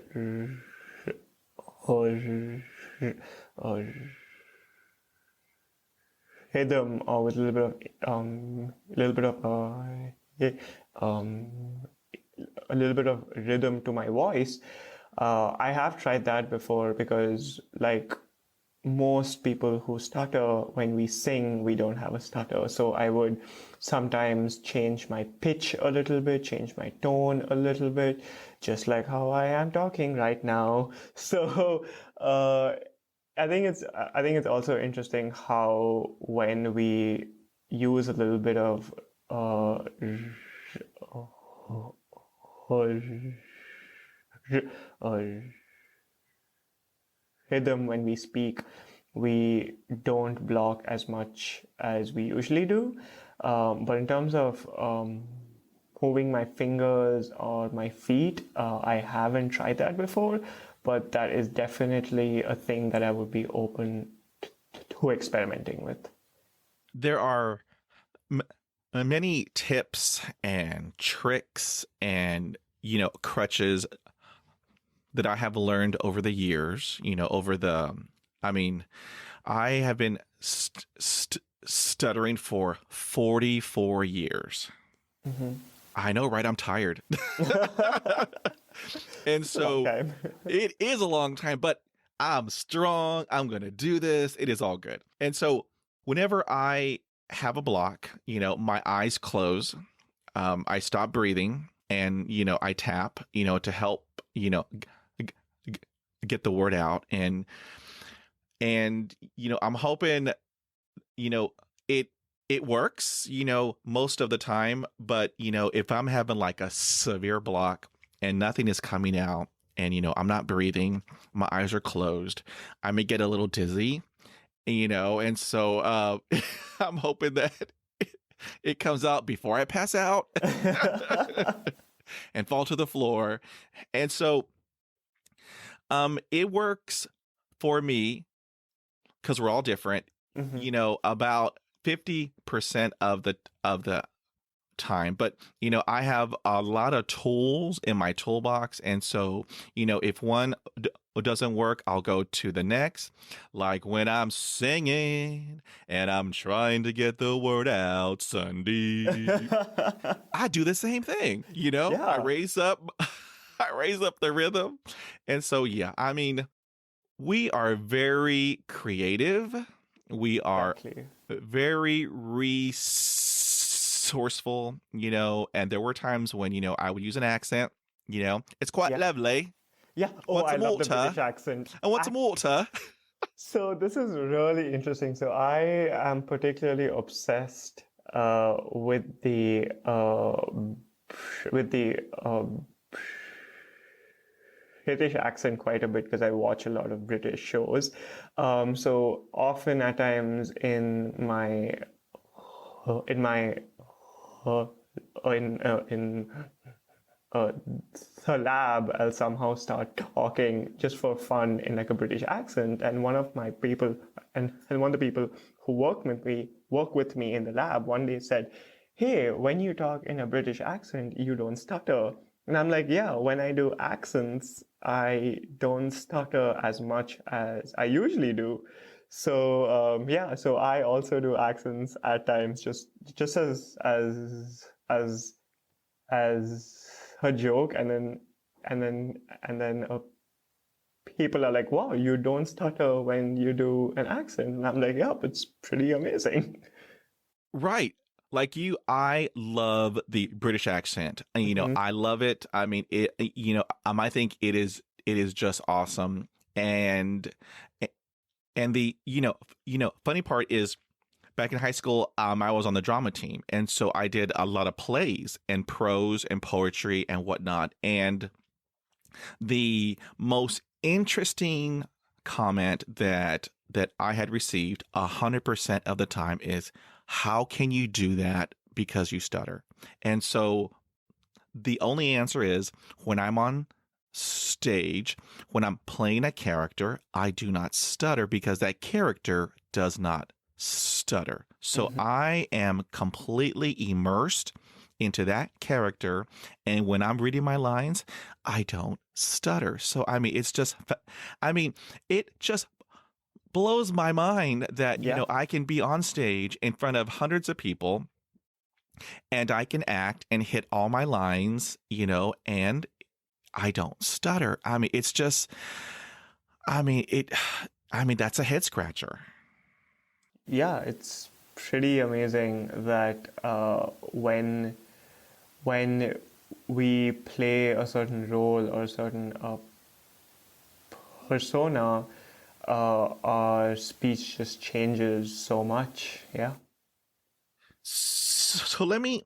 rhythm, or with yeah, um, a little bit of rhythm to my voice. I have tried that before because, like most people who stutter, when we sing, we don't have a stutter. So I would sometimes change my pitch a little bit, change my tone a little bit, just like how I am talking right now. So I think it's also interesting how when we use a little bit of rhythm when we speak, we don't block as much as we usually do. But in terms of moving my fingers or my feet, I haven't tried that before, but that is definitely a thing that I would be open to experimenting with. There are many tips and tricks and, crutches that I have learned over the years, I mean, I have been stuttering for 44 years. Mm-hmm. I know, right? I'm tired. And so it is a long time, but I'm strong. I'm going to do this. It is all good. And so whenever I have a block, my eyes close, I stop breathing, and, I tap, to help, get the word out. And I'm hoping, it works, most of the time. But, if I'm having like a severe block and nothing is coming out, and, I'm not breathing, my eyes are closed, I may get a little dizzy, and so I'm hoping that it comes out before I pass out and fall to the floor. And so it works for me because we're all different. Mm-hmm. About 50% of the time, but I have a lot of tools in my toolbox, and so if one doesn't work, I'll go to the next. Like when I'm singing and I'm trying to get the word out, Sandeep, I do the same thing. Yeah. I raise up the rhythm. And so I mean, we are very creative. We are very resourceful, and there were times when, I would use an accent, it's quite lovely. Yeah. Oh, I love the British accent. I want some water. So this is really interesting. So I am particularly obsessed with the British accent quite a bit because I watch a lot of British shows. So often at times in the lab, I'll somehow start talking just for fun in like a British accent. And one of my people, and one of the people who work with me in the lab, one day said, "Hey, when you talk in a British accent, you don't stutter." And I'm like, yeah, when I do accents, I don't stutter as much as I usually do. So so I also do accents at times, just as a joke, and then people are like, "Wow, you don't stutter when you do an accent," and I'm like, "Yep, it's pretty amazing." Right. Like you, I love the British accent. Mm-hmm. I love it. I mean, I think it is just awesome. And the, funny part is back in high school, I was on the drama team. And so I did a lot of plays and prose and poetry and whatnot. And The most interesting comment that I had received 100% of the time is, how can you do that because you stutter? And so the only answer is, when I'm on stage, when I'm playing a character, I do not stutter because that character does not stutter. So I am completely immersed into that character, and when I'm reading my lines, I don't stutter. So it just blows my mind that Yeah. I can be on stage in front of hundreds of people, and I can act and hit all my lines, and I don't stutter. It's just, it, that's a head scratcher. Yeah, it's pretty amazing that when we play a certain role or a certain persona, our speech just changes so much. Yeah. So let me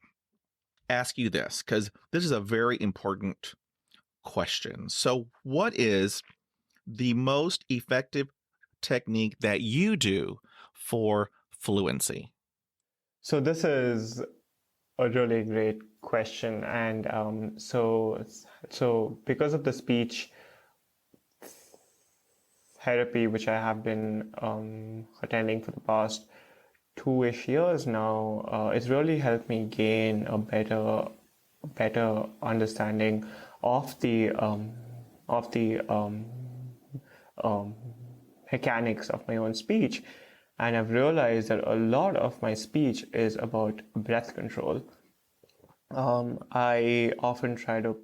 ask you this, because this is a very important question. So, what is the most effective technique that you do for fluency? So this is a really great question, and so because of the speech therapy which I have been attending for the past 2-ish years now, it's really helped me gain a better understanding of the mechanics of my own speech, and I've realized that a lot of my speech is about breath control. I often try to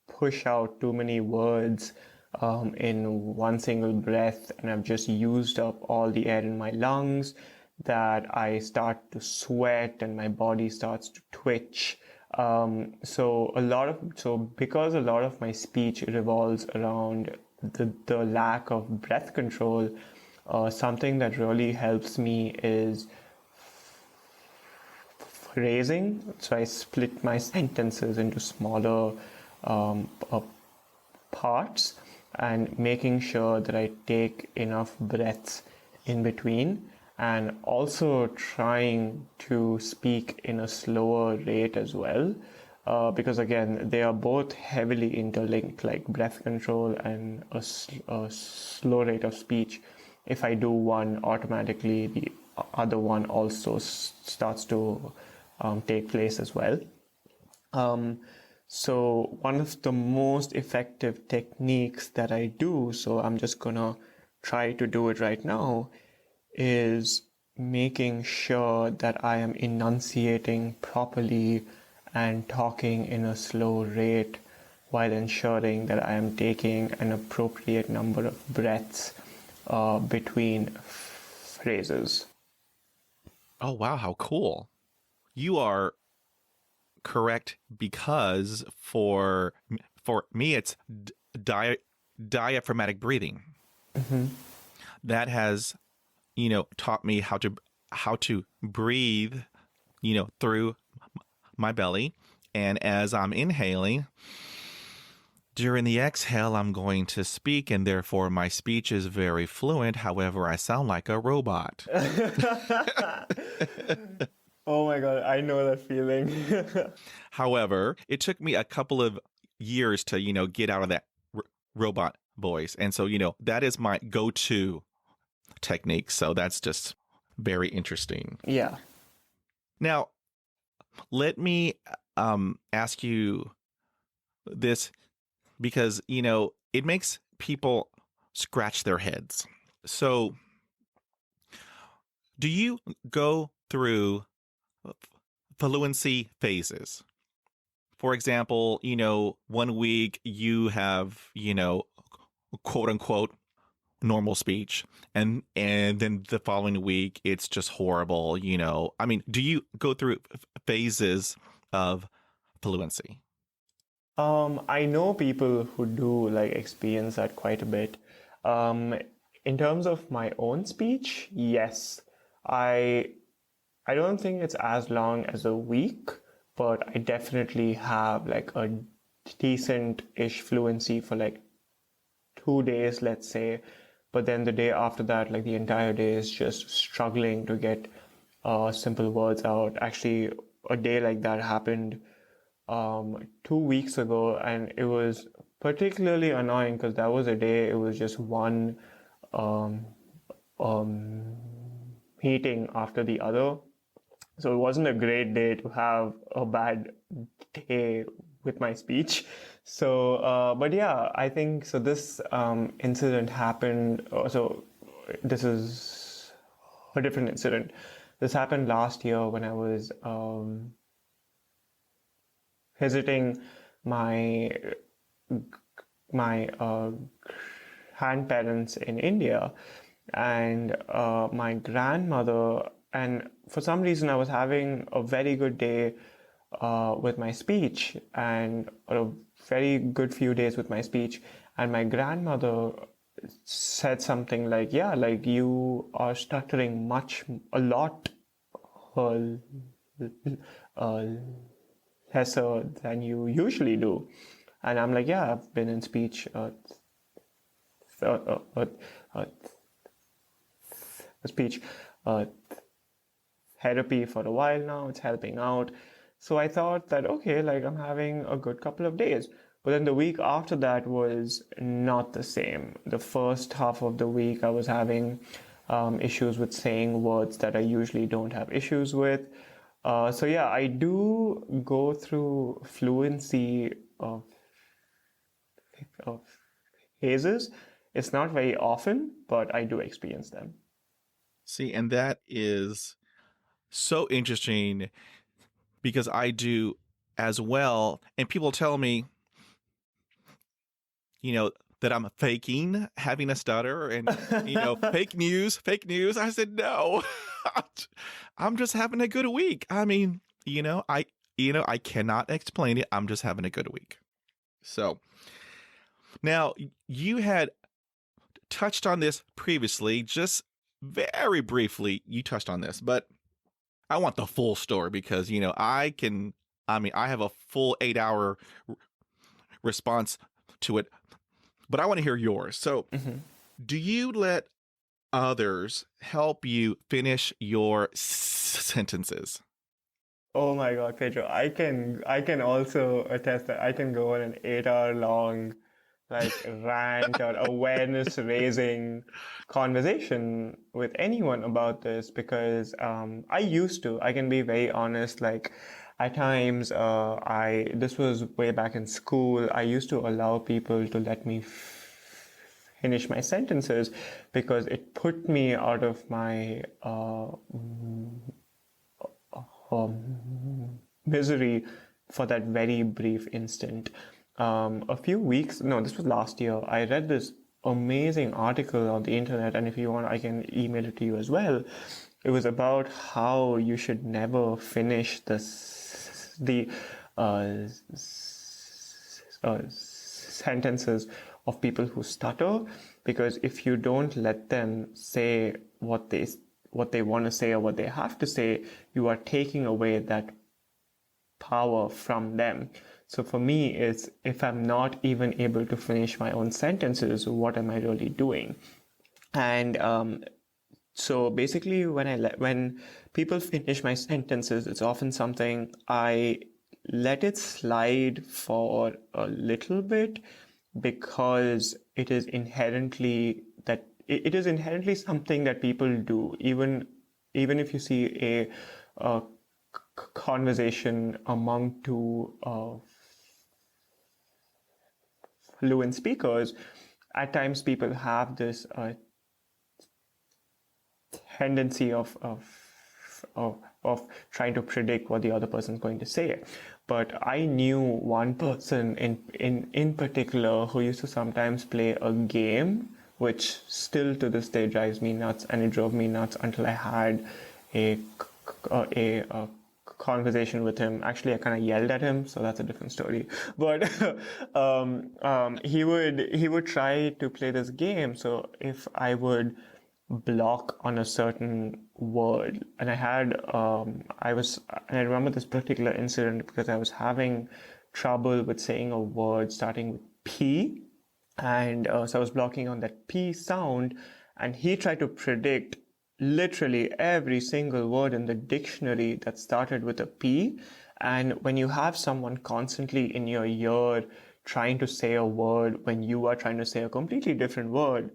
push out too many words in one single breath, and I've just used up all the air in my lungs, that I start to sweat and my body starts to twitch. So because a lot of my speech revolves around the lack of breath control, something that really helps me is phrasing. So I split my sentences into smaller parts and making sure that I take enough breaths in between, and also trying to speak in a slower rate as well, because again, they are both heavily interlinked, like breath control and a slow rate of speech. If I do one, automatically the other one also starts to take place as well. So one of the most effective techniques that I do, so I'm just gonna try to do it right now, is making sure that I am enunciating properly and talking in a slow rate, while ensuring that I am taking an appropriate number of breaths between phrases. Oh, wow, how cool. You are correct, because for me it's diaphragmatic breathing. That has taught me how to breathe through my belly, and as I'm inhaling, during the exhale I'm going to speak, and therefore my speech is very fluent. However, I sound like a robot. Oh my God, I know that feeling. However, it took me a couple of years to get out of that robot voice, and so that is my go-to technique. So that's just very interesting. Yeah. Now, let me ask you this, because it makes people scratch their heads. So, do you go through fluency phases? For example, 1 week you have, quote unquote normal speech, and then the following week it's just horrible. Do you go through phases of fluency? I know people who do like experience that quite a bit. Um, in terms of my own speech, yes, I I don't think it's as long as a week, but I definitely have like a decent-ish fluency for like 2 days, let's say, but then the day after that, like the entire day is just struggling to get simple words out. Actually, a day like that happened 2 weeks ago, and it was particularly annoying because that was a day, it was just one um, meeting after the other. So it wasn't a great day to have a bad day with my speech. So, but yeah, I think so. This incident happened. So, this is a different incident. This happened last year when I was visiting my my grandparents in India, and my grandmother. And for some reason, I was having a very good day with my speech, and a very good few days with my speech. And my grandmother said something like, "Yeah, like you are stuttering a lot uh, uh, lesser than you usually do." And I'm like, "Yeah, I've been in speech uh, uh, uh, speech uh, therapy for a while now. It's helping out." So I thought that, okay, like I'm having a good couple of days. But then the week after that was not the same. The first half of the week, I was having issues with saying words that I usually don't have issues with. So yeah, I do go through fluency of phases. It's not very often, but I do experience them. See, and that is so interesting because I do as well. And people tell me, you know, that I'm faking having a stutter and, fake news, fake news. I said, no, I'm just having a good week. I mean, I cannot explain it. I'm just having a good week. So now you had touched on this previously, just very briefly. You touched on this, but I want the full story because, I have a full 8-hour response to it, but I want to hear yours. So, do you let others help you finish your sentences? Oh my God, Pedro, I can also attest that I can go on an 8 hour long like rant or awareness raising conversation with anyone about this, because I can be very honest, like at times I this was way back in school, I used to allow people to let me finish my sentences because it put me out of my misery for that very brief instant. A few weeks, no, this was last year, I read this amazing article on the internet, and if you want, I can email it to you as well. It was about how you should never finish the sentences of people who stutter, because if you don't let them say what they want to say or what they have to say, you are taking away that power from them. So for me, it's if I'm not even able to finish my own sentences, what am I really doing? And so basically, when people finish my sentences, it's often something I let it slide for a little bit, because it is inherently something that people do, even if you see a conversation among two fluent speakers. At times people have this tendency of trying to predict what the other person is going to say. But I knew one person in particular who used to sometimes play a game, which still to this day drives me nuts, and it drove me nuts until I had a conversation with him. Actually, I kind of yelled at him, so that's a different story. But he would try to play this game. So if I would block on a certain word, and I remember this particular incident because I was having trouble with saying a word starting with P. And so I was blocking on that P sound, and he tried to predict literally every single word in the dictionary that started with a P. And when you have someone constantly in your ear trying to say a word when you are trying to say a completely different word,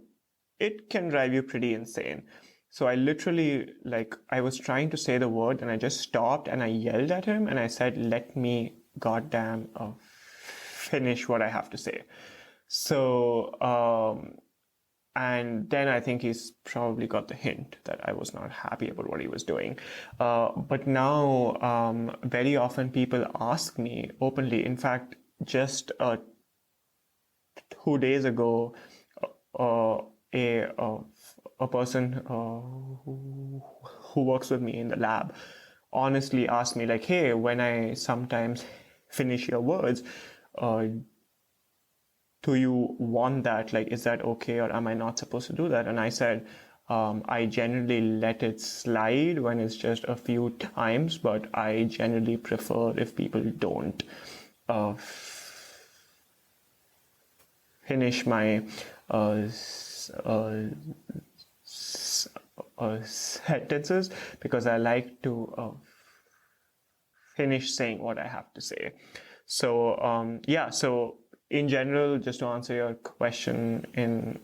it can drive you pretty insane. So I literally, I was trying to say the word and I just stopped and I yelled at him and I said, let me goddamn finish what I have to say. So, and then I think he's probably got the hint that I was not happy about what he was doing. But now, very often people ask me openly. In fact, just 2 days ago, a person who works with me in the lab honestly asked me, like, hey, when I sometimes finish your words, do you want that? Like, is that okay, or am I not supposed to do that? And I said, I generally let it slide when it's just a few times, but I generally prefer if people don't finish my sentences, because I like to finich saying what I have to say. So yeah, so in general, just to answer your question in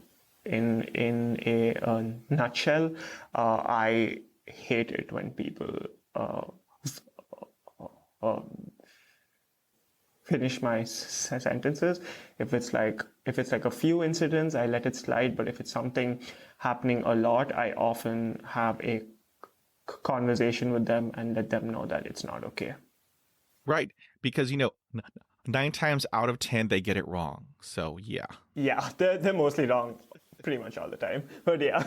a nutshell, I hate it when people finish my sentences. If it's like a few incidents, I let it slide. But if it's something happening a lot, I often have a conversation with them and let them know that it's not okay. Right. Because, 9 times out of 10, they get it wrong. So, yeah. Yeah, they're mostly wrong pretty much all the time. But yeah.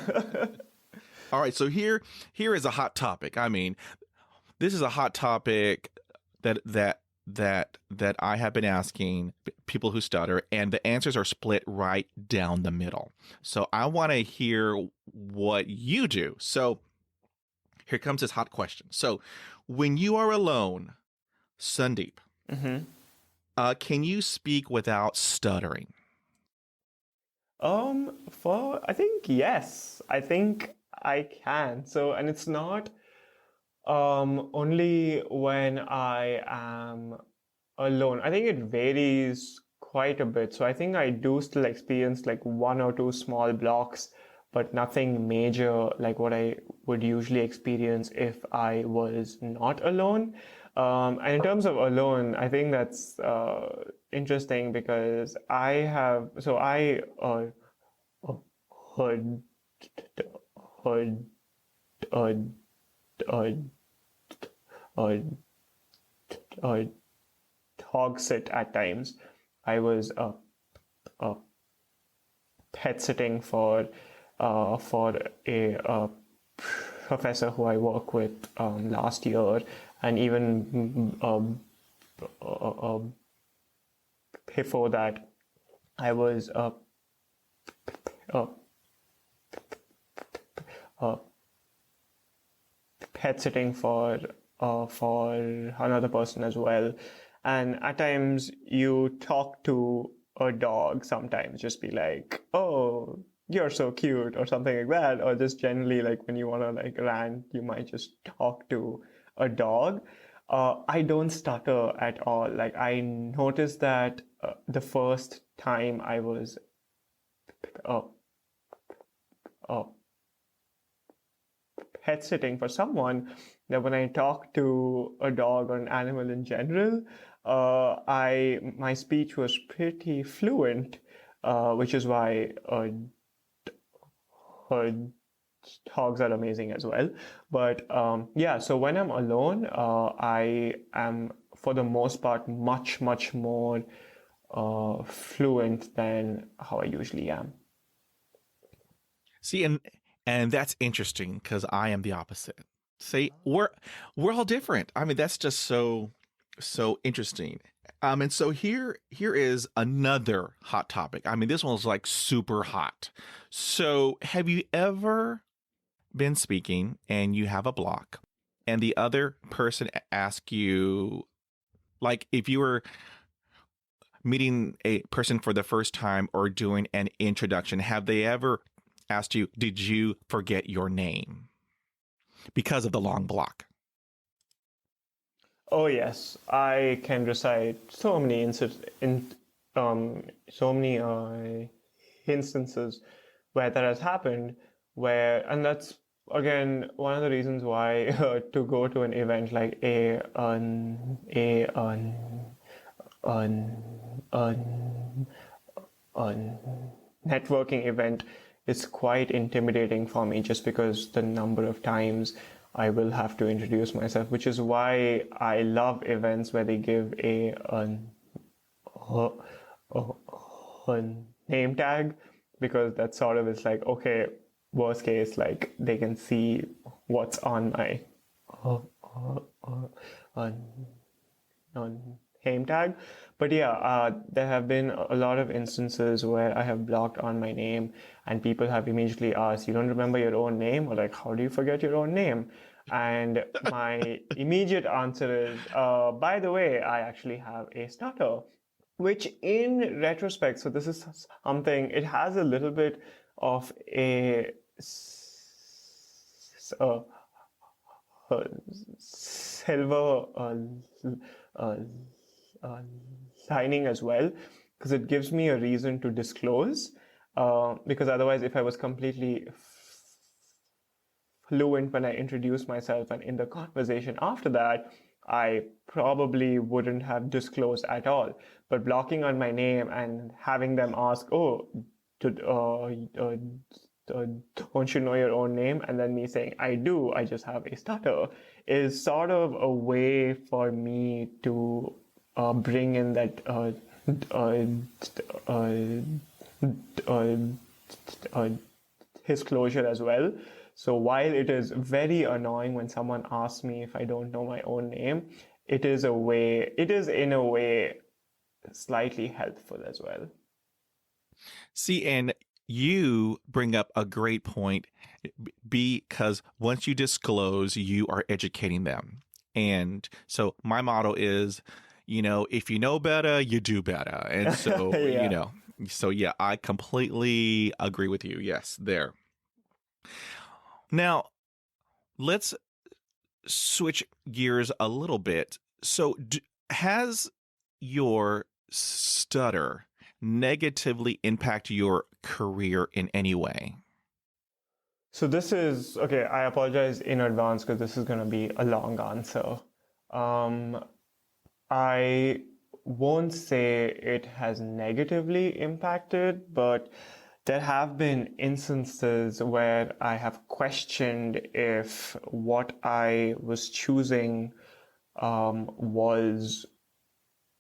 All right. So here is a hot topic. I mean, this is a hot topic that I have been asking people who stutter, and the answers are split right down the middle. So I want to hear what you do. So here comes this hot question. So when you are alone, Sandeep, can you speak without stuttering? I think yes. I think I can. So, and it's not only when I am alone. I think it varies quite a bit. So I think I do still experience like 1 or 2 small blocks, but nothing major like what I would usually experience if I was not alone. And in terms of alone, I think that's interesting because I heard heard dog sit at times. I was pet sitting for a professor who I work with last year, and even before that, I was pet sitting for another person as well. And at times you talk to a dog, sometimes just be like, oh, you're so cute, or something like that. Or just generally, like when you want to like rant, you might just talk to a dog. I don't stutter at all. Like I noticed that the first time I was pet sitting for someone, that when I talk to a dog or an animal in general, my speech was pretty fluent, which is why dogs are amazing as well. But yeah, so when I'm alone, I am for the most part much more fluent than how I usually am. See, and that's interesting because I am the opposite. See, we're all different. I mean, that's just so interesting. And so here is another hot topic. I mean, this one's like super hot. So, have you ever been speaking and you have a block, and the other person asks you, like, if you were meeting a person for the first time or doing an introduction, have they ever asked you, did you forget your name because of the long block? Oh yes, I can recite so many so many instances where that has happened. And that's again one of the reasons why to go to an event like a networking event is quite intimidating for me, just because the number of times I will have to introduce myself, which is why I love events where they give a, a name tag, because that sort of is like, okay, worst case, like they can see what's on my on name tag. But yeah, there have been a lot of instances where I have blocked on my name and people have immediately asked, you don't remember your own name? Or like, how do you forget your own name? And my immediate answer is, by the way, I actually have a stutter, which in retrospect, so this is something, it has a little bit of a silver uh, uh, lining as well, because it gives me a reason to disclose. Because otherwise, if I was completely fluent when I introduce myself and in the conversation after that, I probably wouldn't have disclosed at all. But blocking on my name and having them ask, oh, don't you know your own name? And then me saying, I do, I just have a stutter, is sort of a way for me to bring in that disclosure as well. So while it is very annoying when someone asks me if I don't know my own name, it is in a way slightly helpful as well. See, and you bring up a great point, because once you disclose, you are educating them. And so my motto is, if you know better, you do better. And so, Yeah. so yeah, I completely agree with you. Yes, there. Now, let's switch gears a little bit. So, has your stutter negatively impact your career in any way? So this is okay. I apologize in advance because this is going to be a long answer. Um, I won't say it has negatively impacted, but there have been instances where I have questioned if what I was choosing was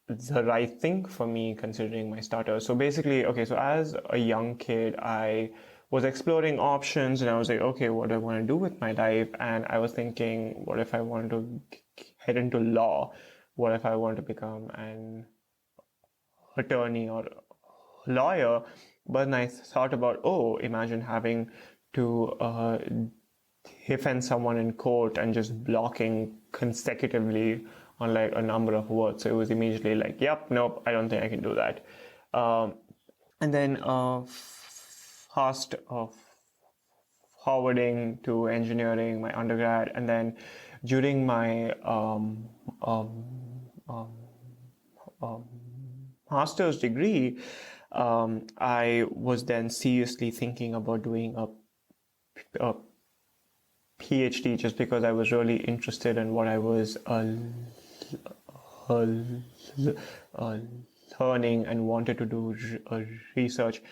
the right thing for me, considering my stutter. So basically, okay, so as a young kid, I was exploring options and I was like, okay, what do I want to do with my life? And I was thinking, what if I wanted to head into law? What if I want to become an attorney or lawyer? But then I thought about, oh, imagine having to defend someone in court and just blocking consecutively on like a number of words. So it was immediately like, yep, nope, I don't think I can do that. And then fast forwarding to engineering, my undergrad, and then during my master's degree, I was then seriously thinking about doing a PhD, just because I was really interested in what I was learning and wanted to do research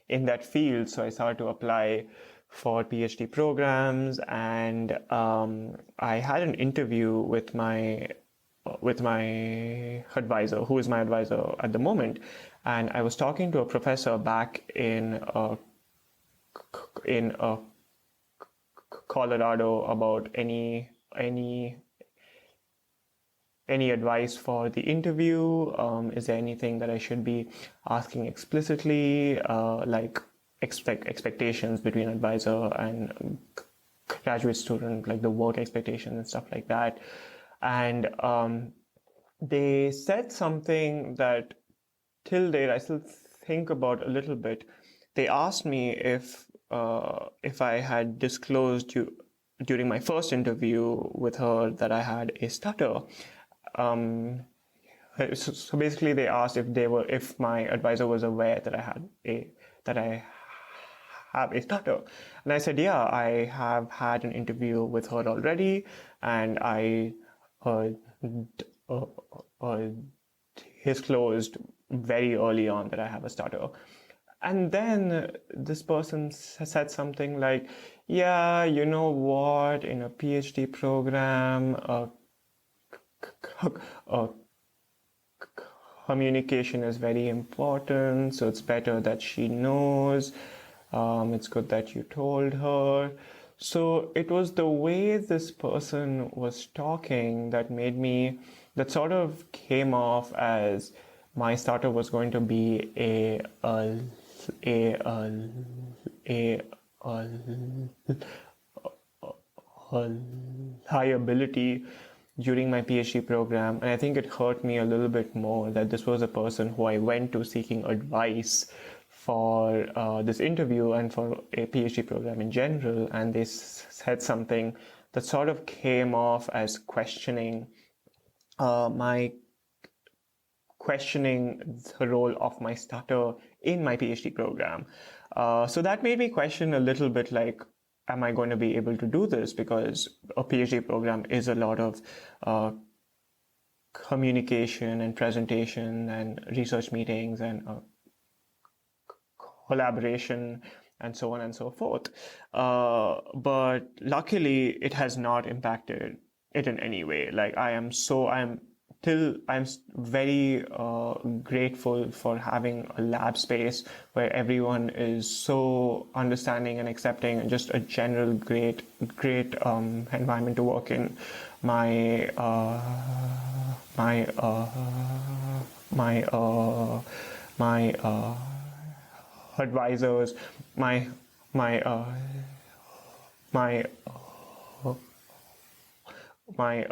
in that field. So I started to apply for PhD programs, and I had an interview with my advisor, who is my advisor at the moment, and I was talking to a professor back in Colorado about any advice for the interview. Is there anything that I should be asking explicitly, like expectations between advisor and graduate student, like the work expectations and stuff like that. And they said something that till date, I still think about a little bit. They asked me if I had disclosed during my first interview with her that I had a stutter. So basically, they asked if my advisor was aware that I have a stutter, and I said, yeah, I have had an interview with her already, and I uh, uh, uh, disclosed very early on that I have a stutter. And then this person said something like, yeah, you know what, in a PhD program, communication is very important, so it's better that she knows. It's good that you told her. So it was the way this person was talking that sort of came off as my starter was going to be a liability during my PhD program. And I think it hurt me a little bit more that this was a person who I went to seeking advice for this interview and for a PhD program in general. And they said something that sort of came off as questioning the role of my stutter in my PhD program. So that made me question a little bit, like, am I going to be able to do this? Because a PhD program is a lot of communication and presentation and research meetings and collaboration and so on and so forth. But luckily, it has not impacted it in any way. Like, I'm very grateful for having a lab space where everyone is so understanding and accepting, and just a general great environment to work in. My advisors, my my uh, my my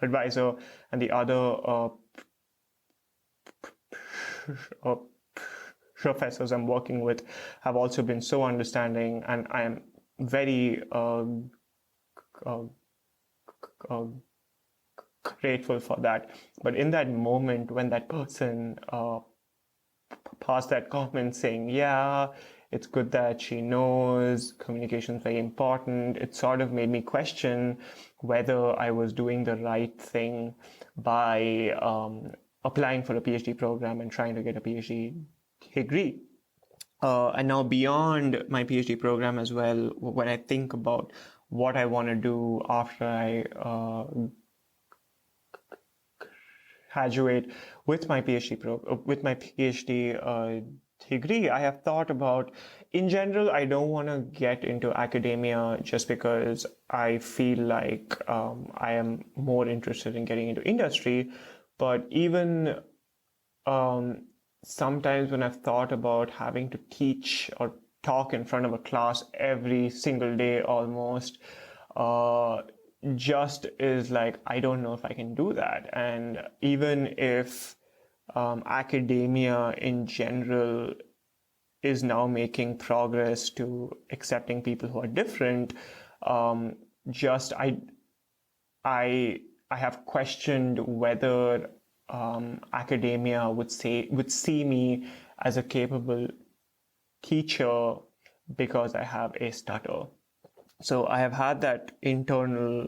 advisor, and the other professors I'm working with have also been so understanding, and I am very grateful for that. But in that moment, when that person passed that comment saying, yeah, it's good that she knows, communication is very important, it sort of made me question whether I was doing the right thing by applying for a PhD program and trying to get a PhD degree. And now beyond my PhD program as well, when I think about what I want to do after I graduate with my PhD degree, I have thought about, in general, I don't want to get into academia just because I feel like I am more interested in getting into industry. But even sometimes when I've thought about having to teach or talk in front of a class every single day almost, just is like, I don't know if I can do that. And even if academia in general is now making progress to accepting people who are different, just I have questioned whether academia would see me as a capable teacher because I have a stutter. So I have had that internal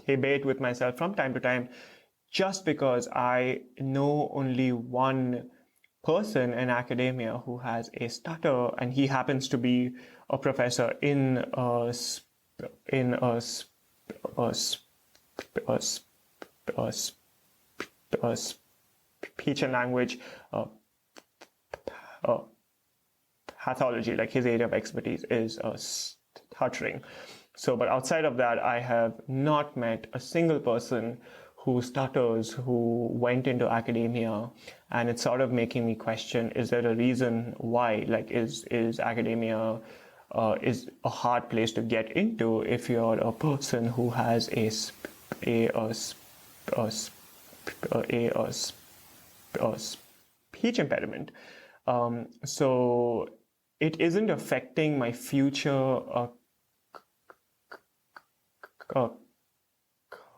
debate with myself from time to time, just because I know only one person in academia who has a stutter, and he happens to be a professor in a speech and language pathology. Like, his area of expertise is stuttering. So, but outside of that, I have not met a single person who stutters who went into academia, and it's sort of making me question, is there a reason why? Like, is academia is a hard place to get into if you're a person who has a speech impairment. So it isn't affecting my future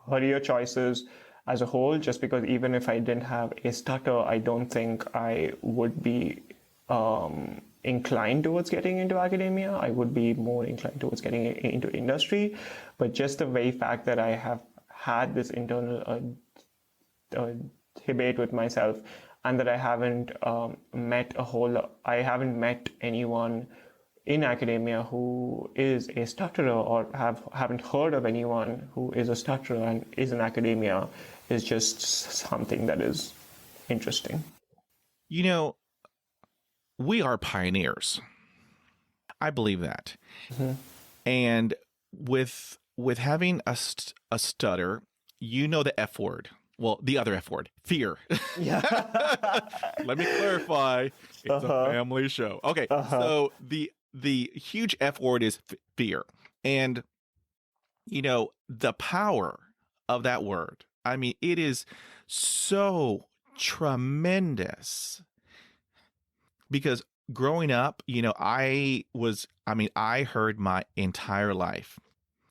career choices as a whole, just because even if I didn't have a stutter, I don't think I would be inclined towards getting into academia. I would be more inclined towards getting into industry. But just the very fact that I have had this internal debate with myself, and that I haven't I haven't met anyone in academia who is a stutterer, or haven't heard of anyone who is a stutterer and is in academia, is just something that is interesting. You know, we are pioneers. I believe that. Mm-hmm. And with having a stutter, you know the F word. Well, the other F word, fear. Yeah. Let me clarify. It's a family show. Okay, so the huge F word is fear. And, you know, the power of that word, I mean, it is so tremendous. Because growing up, you know, I heard my entire life,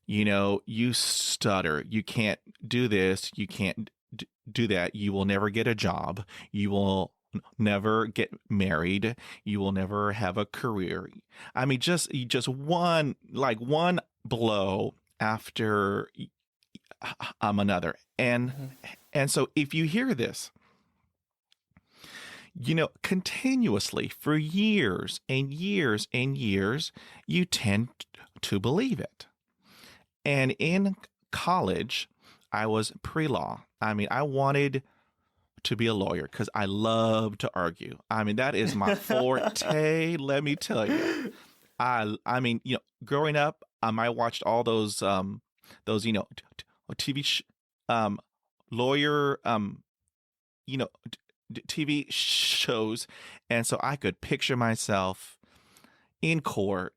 you know, you stutter, you can't do this, you can't do that, you will never get a job, you will never get married, you will never have a career. I mean, just one blow after another. And so if you hear this, you know, continuously for years and years and years, you tend to believe it. And in college, I was pre-law. I mean, I wanted to be a lawyer because I love to argue. I mean, that is my forte, let me tell you. I mean, you know, growing up, I watched all those you know, TV lawyer you know, TV shows, and so I could picture myself in court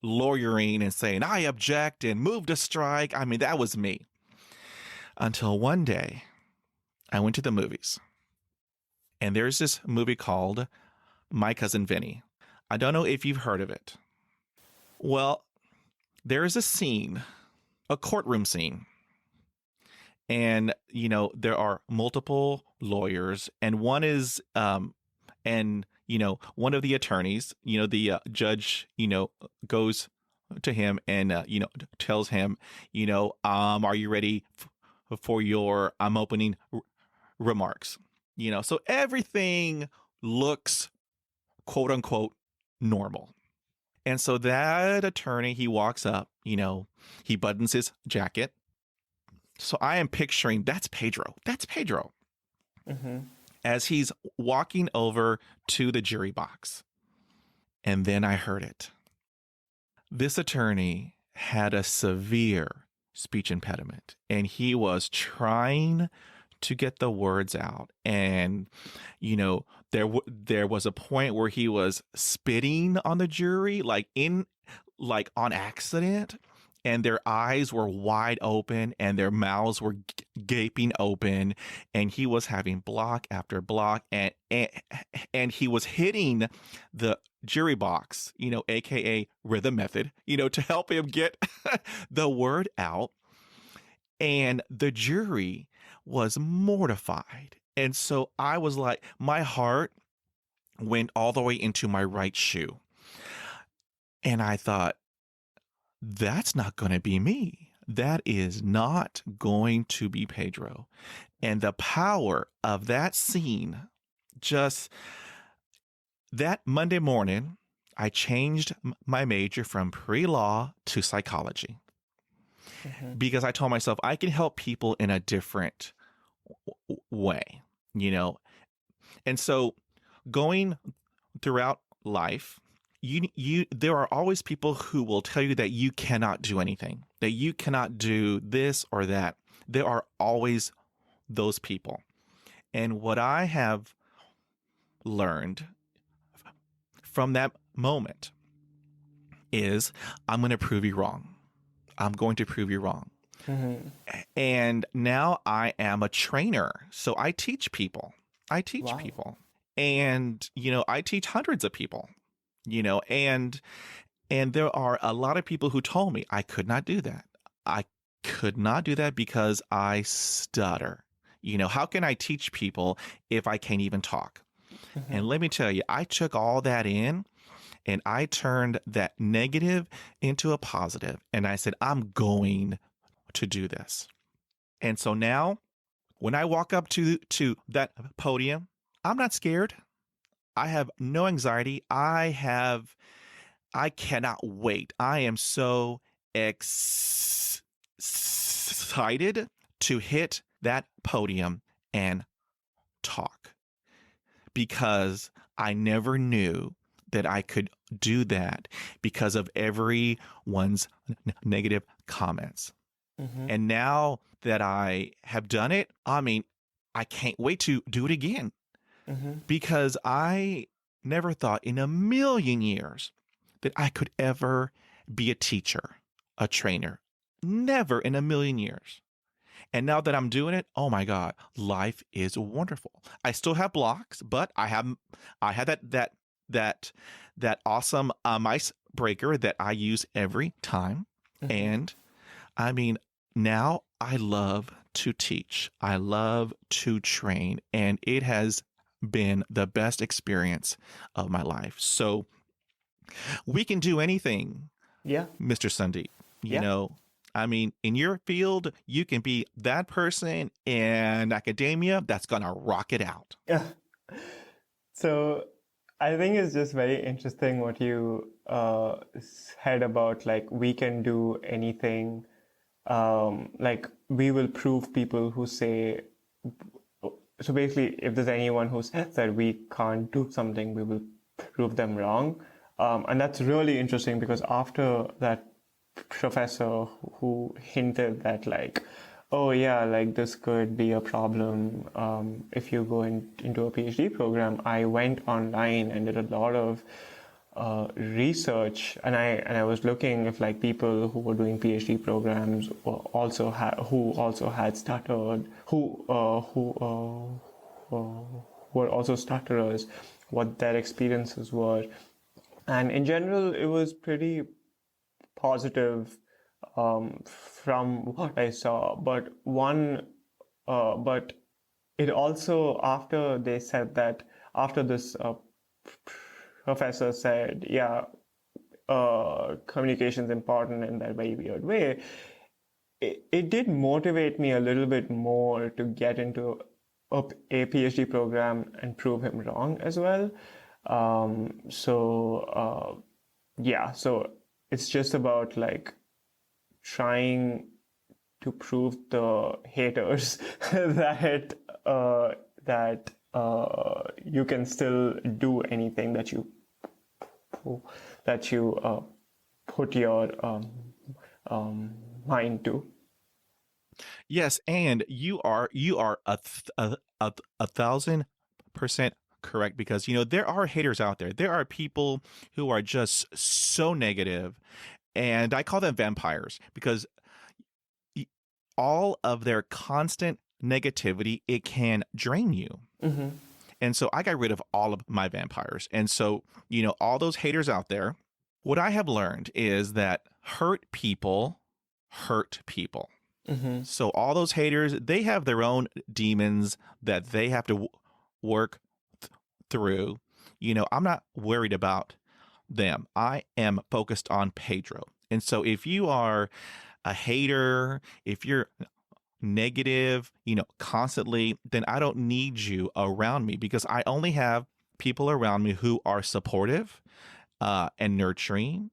lawyering and saying, I object, and move to strike. I mean, that was me. Until one day, I went to the movies, and there's this movie called My Cousin Vinny. I don't know if you've heard of it. Well, there is a scene, a courtroom scene, and, you know, there are multiple lawyers, and one is, and, you know, one of the attorneys, you know, the judge, you know, goes to him and, you know, tells him, you know, are you ready for your opening remarks? You know, so everything looks, quote unquote, normal. And so that attorney, he walks up, you know, he buttons his jacket. So I am picturing that's Pedro. That's Pedro. As he's walking over to the jury box. And then I heard it. This attorney had a severe speech impediment, and he was trying to get the words out. And, you know, there was a point where he was spitting on the jury, like on accident. And their eyes were wide open and their mouths were gaping open, and he was having block after block, and he was hitting the jury box, you know, aka rhythm method, you know, to help him get the word out. And the jury was mortified. And so I was like, my heart went all the way into my right shoe. And I thought, that's not going to be me. That is not going to be Pedro. And the power of that scene, just that Monday morning, I changed my major from pre-law to psychology. Because I told myself I can help people in a different way, you know. And so going throughout life, there are always people who will tell you that you cannot do anything, that you cannot do this or that. There are always those people. And what I have learned from that moment is I'm going to prove you wrong. I'm going to prove you wrong. Mm-hmm. And now I am a trainer. So I teach people. I teach Wow. people. And, I teach hundreds of people, and there are a lot of people who told me I could not do that. I could not do that because I stutter. How can I teach people if I can't even talk? Mm-hmm. And let me tell you, I took all that in and I turned that negative into a positive. And I said, I'm going to do this. And so now when I walk up to that podium, I'm not scared. I have no anxiety. I cannot wait. I am so excited to hit that podium and talk because I never knew that I could do that because of everyone's negative comments. Mm-hmm. And now that I have done it, I can't wait to do it again Mm-hmm. because I never thought in a million years that I could ever be a teacher, a trainer. Never in a million years. And now that I'm doing it, oh my God, life is wonderful. I still have blocks, but I had that awesome icebreaker that I use every time. Mm-hmm. And now I love to teach. I love to train, and it has been the best experience of my life. So we can do anything, Yeah. Mr. Sandeep. Yeah. In your field, you can be that person in academia that's going to rock it out. So I think it's just very interesting what you said about like we can do anything. Like we will prove people who say, so basically if there's anyone who says that we can't do something, we will prove them wrong. And that's really interesting because after that professor who hinted that like, oh yeah, like this could be a problem if you go into a PhD program, I went online and did a lot of research, and I was looking if like people who were doing PhD programs also had stuttered, who were also stutterers, what their experiences were, and in general it was pretty positive from what I saw. But but it also, after they said that, after this professor said, yeah, communication is important in that very weird way, it did motivate me a little bit more to get into a PhD program and prove him wrong as well. Yeah, so it's just about like trying to prove the haters that you can still do anything that you put your mind to. Yes, and you are 1,000% correct because there are haters out there. There are people who are just so negative, and I call them vampires because all of their constant negativity, it can drain you. Mm-hmm. And so I got rid of all of my vampires. And so, all those haters out there, what I have learned is that hurt people hurt people. Mm-hmm. So all those haters, they have their own demons that they have to work through. I'm not worried about them. I am focused on Pedro. And so if you are a hater, if you're negative, constantly, then I don't need you around me because I only have people around me who are supportive and nurturing,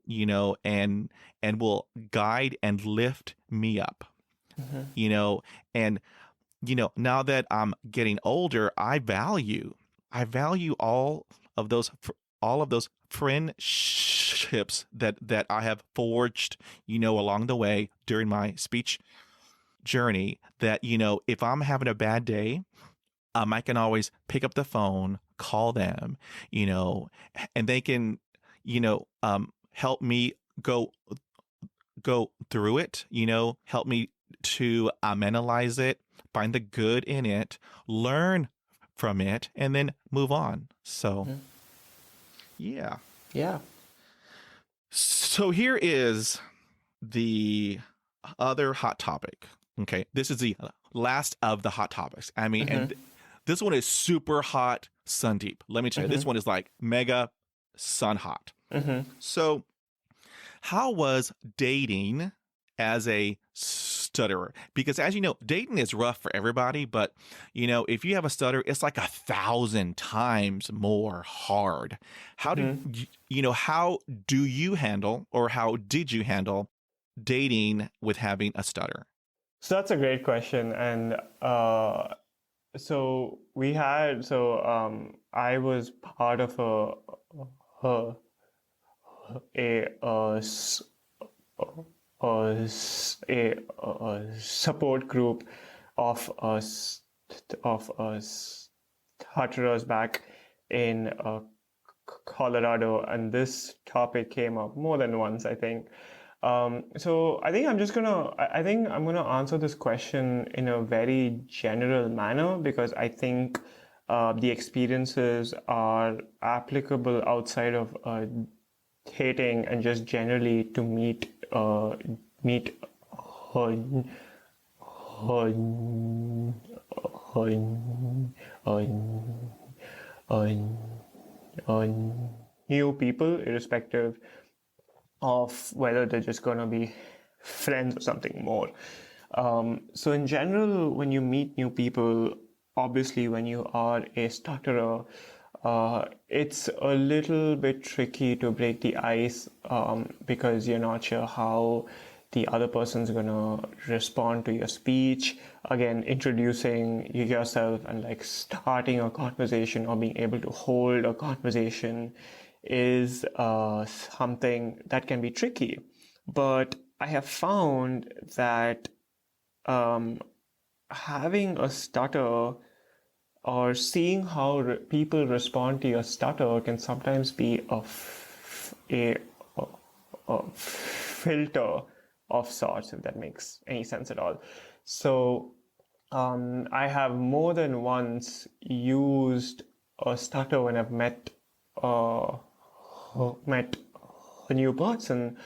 and will guide and lift me up. Mm-hmm. And now that I'm getting older, I value all of those friendships that I have forged, along the way during my speech journey, that if I'm having a bad day, I can always pick up the phone, call them, and they can help me go through it, help me to analyze it, find the good in it, learn from it, and then move on. So, yeah. Yeah. So here is the other hot topic. Okay, this is the last of the hot topics. I mean, and this one is super hot, Sandeep. Let me tell you, this one is like mega sun hot. So, how was dating as a stutterer? Because as you know, dating is rough for everybody, but if you have a stutter, it's like 1,000 times more hard. How did how do you handle, or how did you handle dating with having a stutter? So that's a great question. And so I was part of a, a, s- a support group of us stutterers back in Colorado, and this topic came up more than once, I think. So I think I think I'm gonna answer this question in a very general manner, because I think the experiences are applicable outside of dating and just generally to meet uh, uh, new people, irrespective of whether they're just going to be friends or something more. So in general, when you meet new people, obviously when you are a stutterer, it's a little bit tricky to break the ice, because you're not sure how the other person's gonna respond to your speech. Again, introducing yourself and like starting a conversation or being able to hold a conversation is something that can be tricky. But I have found that having a stutter or seeing how people respond to your stutter can sometimes be a filter of sorts, if that makes any sense at all. So I have more than once used a stutter when I've met a new person,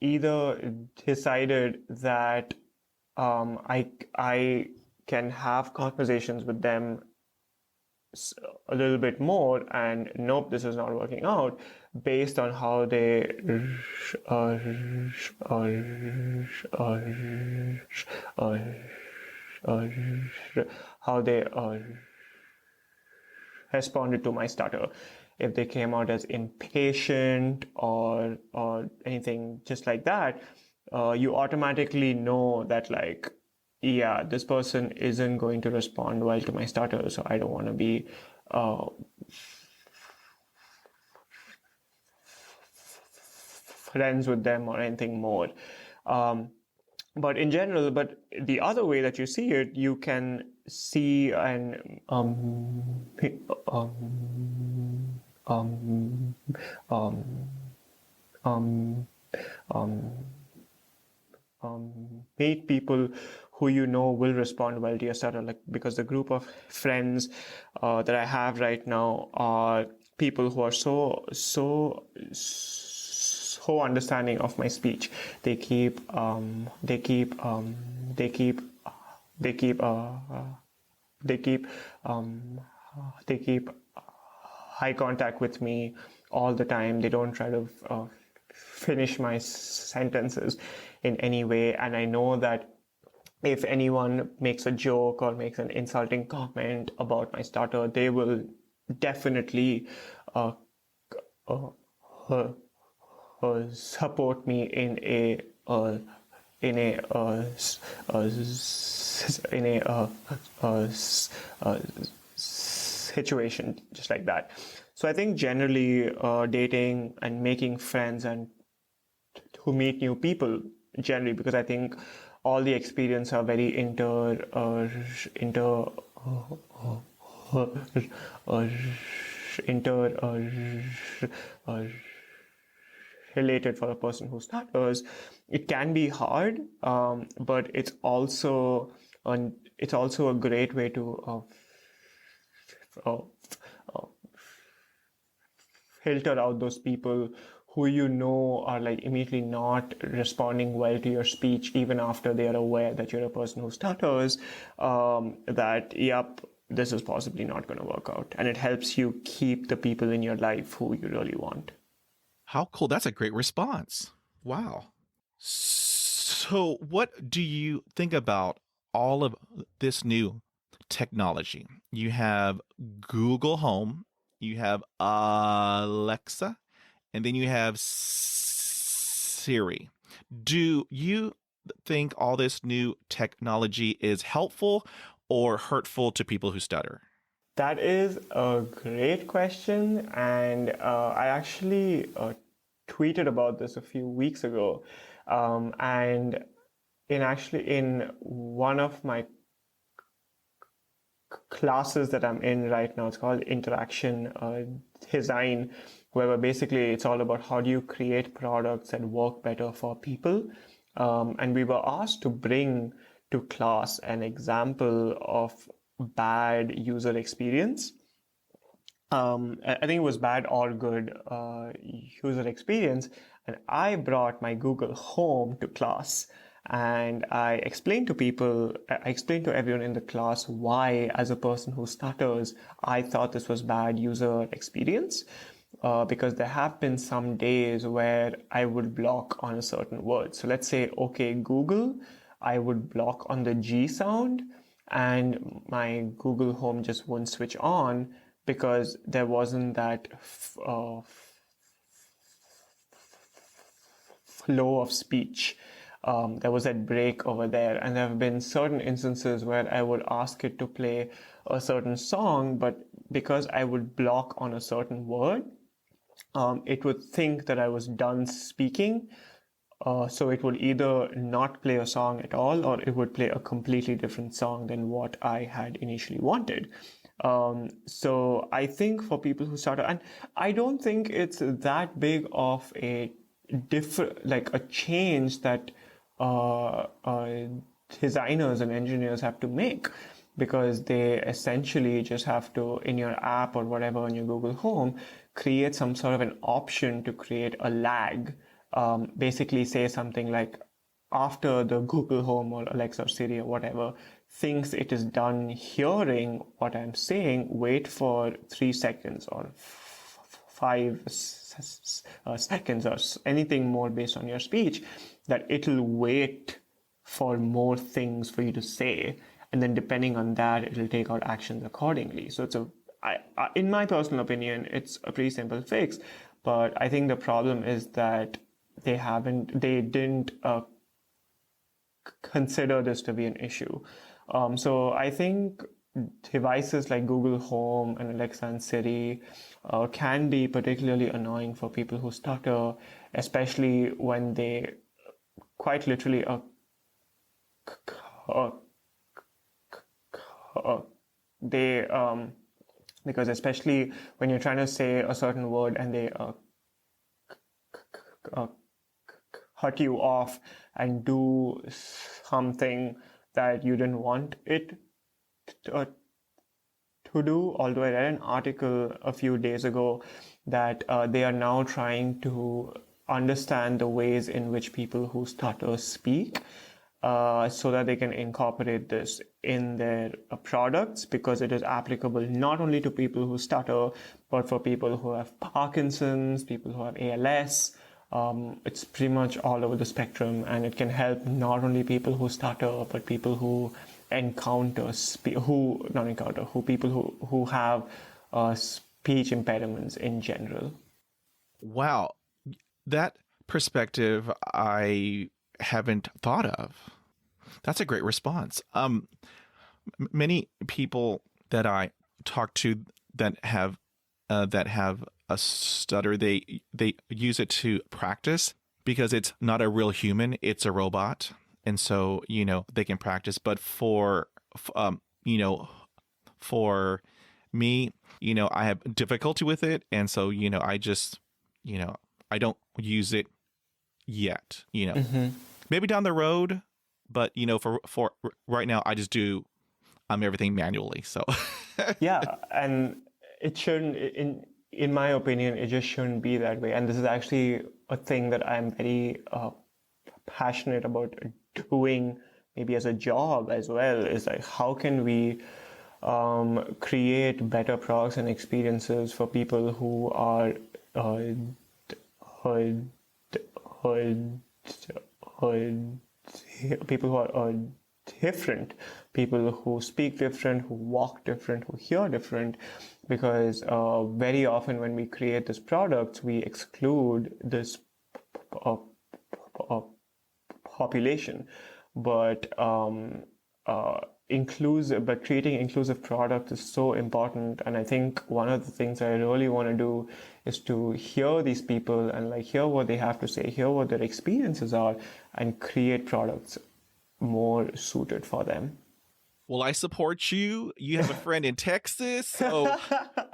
either decided that I can have conversations with them a little bit more, and nope, this is not working out, based on how they how they responded to my stutter. If they came out as impatient or anything just like that, you automatically know that, like, yeah, this person isn't going to respond well to my stutter, so I don't want to be friends with them or anything more. But in general, but the other way that you see it, you can see and meet people who you know will respond well to your stutter. Like, because the group of friends that I have right now are people who are so understanding of my speech. They keep they keep they keep they keep they keep they keep eye contact with me all the time. They don't try to finish my sentences in any way, and I know that if anyone makes a joke or makes an insulting comment about my stutter, they will definitely uh, uh, uh, support me in a in a in a situation just like that. So I think generally dating and making friends and to meet new people generally, because I think all the experience are very related for a person who stutters. It can be hard, but it's also a great way to uh, uh, filter out those people who you know are like immediately not responding well to your speech, even after they are aware that you're a person who stutters, that, yep, this is possibly not going to work out. And it helps you keep the people in your life who you really want. How cool. That's a great response. Wow. So, what do you think about all of this new technology? You have Google Home, you have Alexa, and then you have Siri. Do you think all this new technology is helpful or hurtful to people who stutter? That is a great question, and I actually tweeted about this a few weeks ago, and in one of my classes that I'm in right now, it's called Interaction Design, where basically it's all about how do you create products that work better for people, and we were asked to bring to class an example of bad user experience. I think it was bad or good user experience. And I brought my Google Home to class, and I explained to everyone in the class why, as a person who stutters, I thought this was bad user experience. Because there have been some days where I would block on a certain word. So let's say, okay, Google, I would block on the G sound, and my Google Home just wouldn't switch on because there wasn't that flow of speech. There was that break over there, and there have been certain instances where I would ask it to play a certain song, but because I would block on a certain word, it would think that I was done speaking. So it would either not play a song at all, or it would play a completely different song than what I had initially wanted. So I think for people who stutter, and I don't think it's that big of a like a change that designers and engineers have to make, because they essentially just have to, in your app or whatever on your Google Home, create some sort of an option to create a lag. Basically say something like, after the Google Home or Alexa or Siri or whatever thinks it is done hearing what I'm saying, wait for 3 seconds or 5 seconds or anything more based on your speech, that it'll wait for more things for you to say, and then depending on that, it'll take out actions accordingly. So it's in my personal opinion, it's a pretty simple fix, but I think the problem is that they didn't consider this to be an issue. So I think devices like Google Home and Alexa and Siri can be particularly annoying for people who stutter, especially when they quite literally because especially when you're trying to say a certain word and they cut you off and do something that you didn't want it to do. Although I read an article a few days ago that they are now trying to understand the ways in which people who stutter speak, so that they can incorporate this in their products, because it is applicable not only to people who stutter, but for people who have Parkinson's, people who have ALS. It's pretty much all over the spectrum, and it can help not only people who stutter, but people who people who have speech impairments in general. Wow. That perspective I haven't thought of. That's a great response. Many people that I talk to that have a stutter, they use it to practice, because it's not a real human, it's a robot, and so they can practice. But for me, I have difficulty with it, and so I just I don't use it yet, maybe down the road, but for right now, I just do everything manually. So Yeah, and it shouldn't, in my opinion, it just shouldn't be that way. And this is actually a thing that I'm very passionate about doing, maybe as a job as well, is like how can we create better products and experiences for people who are uh, uh, uh, uh, people who are different, people who speak different, who walk different, who hear different, because very often when we create these products, we exclude this uh, uh, population, but creating inclusive product is so important. And I think one of the things I really want to do is to hear these people and like hear what they have to say, hear what their experiences are, and create products more suited for them. well, I support you. You have a friend in Texas, so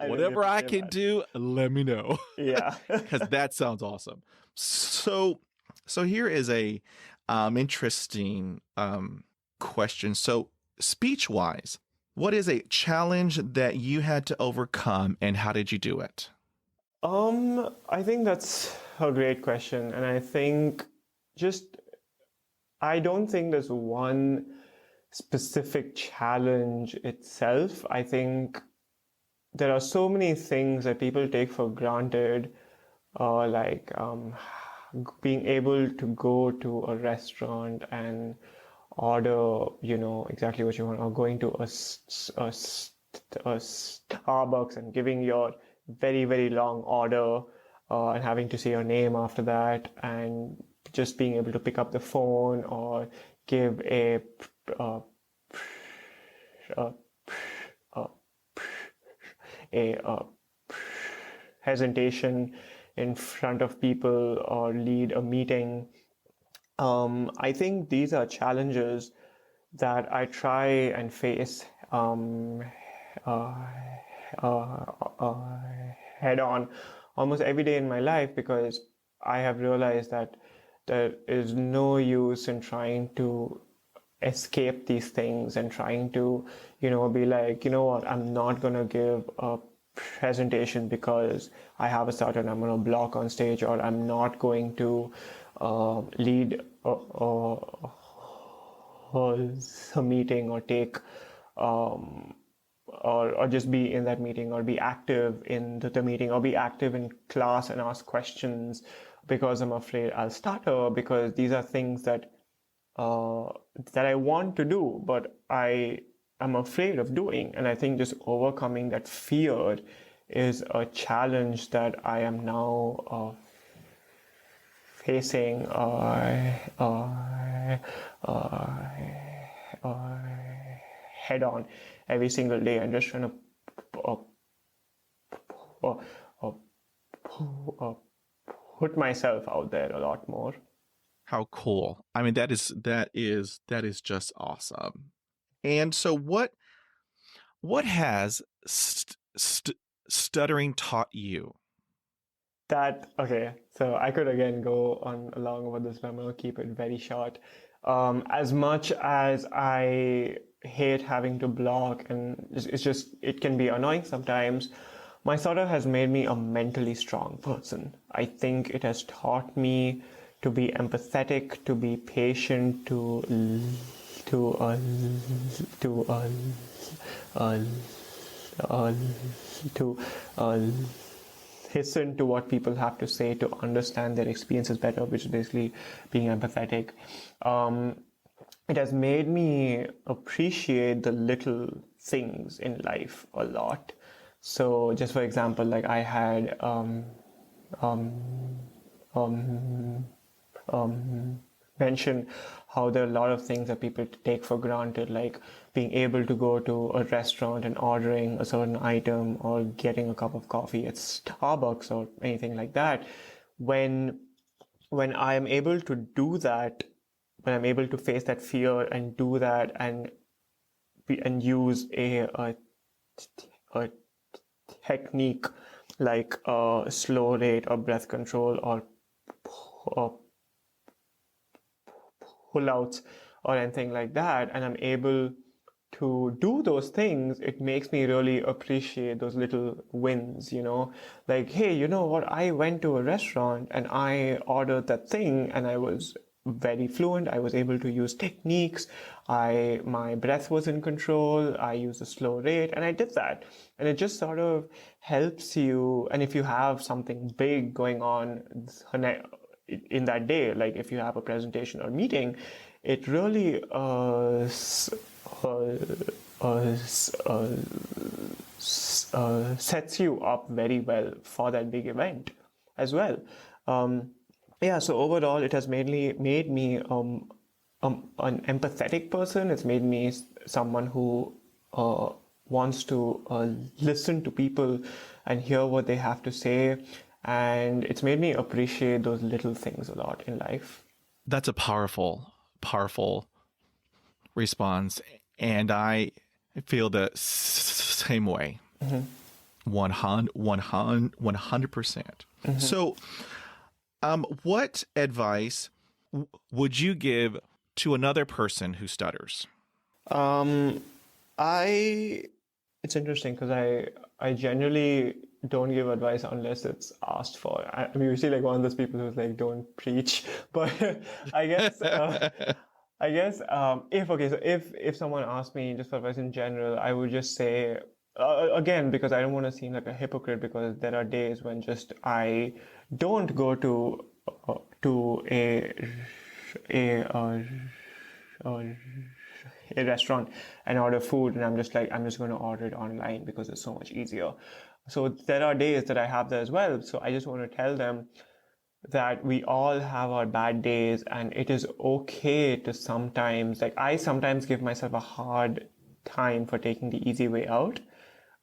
whatever I can do, let me know. Yeah. Because that sounds awesome. So here is a interesting question. So speech wise, what is a challenge that you had to overcome, and how did you do it? I think that's a great question, and I think just I don't think there's one specific challenge itself. I think there are so many things that people take for granted, like being able to go to a restaurant and order, exactly what you want, or going to a Starbucks and giving your very, very long order and having to say your name after that, and just being able to pick up the phone or give uh, a, a presentation in front of people or lead a meeting. I think these are challenges that I try and face uh, head on almost every day in my life, because I have realized that there is no use in trying to escape these things and trying to, be like, what, I'm not going to give a presentation because I have a stutter and I'm going to block on stage, or I'm not going to lead a meeting, or take or just be in that meeting, or be active in the meeting, or be active in class and ask questions because I'm afraid I'll stutter, because these are things that I want to do, but I am afraid of doing. And I think just overcoming that fear is a challenge that I am now facing head on every single day, and just trying to uh, uh, uh, put myself out there a lot more. How cool. I mean, that is just awesome. And so what has stuttering taught you? Okay, so I could again go on along with this, but I'm going to keep it very short. As much as I hate having to block, and it can be annoying sometimes, my stutter has made me a mentally strong person. I think it has taught me to be empathetic, to be patient, to listen to what people have to say, to understand their experiences better, which is basically being empathetic. It has made me appreciate the little things in life a lot. So just for example, like I had mentioned how there are a lot of things that people take for granted, like being able to go to a restaurant and ordering a certain item, or getting a cup of coffee at Starbucks or anything like that. When I am able to do that, when I'm able to face that fear and do that, and use a technique like slow rate or breath control or pullouts or anything like that, and I'm able to do those things, it makes me really appreciate those little wins, like, hey, you know what, I went to a restaurant and I ordered that thing and I was very fluent. I was able to use techniques. My breath was in control. I used a slow rate and I did that. And it just sort of helps you. And if you have something big going on in that day, like if you have a presentation or meeting, it really sets you up very well for that big event as well. Yeah, so overall, it has mainly made me an empathetic person. It's made me someone who wants to listen to people and hear what they have to say. And it's made me appreciate those little things a lot in life. That's a powerful, powerful response. And I feel the same way. 100%. So, what advice would you give to another person who stutters? It's interesting because I generally don't give advice unless it's asked for. I'm usually like one of those people who's like, don't preach. But I guess if someone asked me just for advice in general, I would just say, again, because I don't want to seem like a hypocrite, because there are days when just I don't go to a restaurant and order food, and I'm just going to order it online because it's so much easier. So there are days that I have that as well. So I just want to tell them that we all have our bad days, and it is okay to sometimes, like, I sometimes give myself a hard time for taking the easy way out,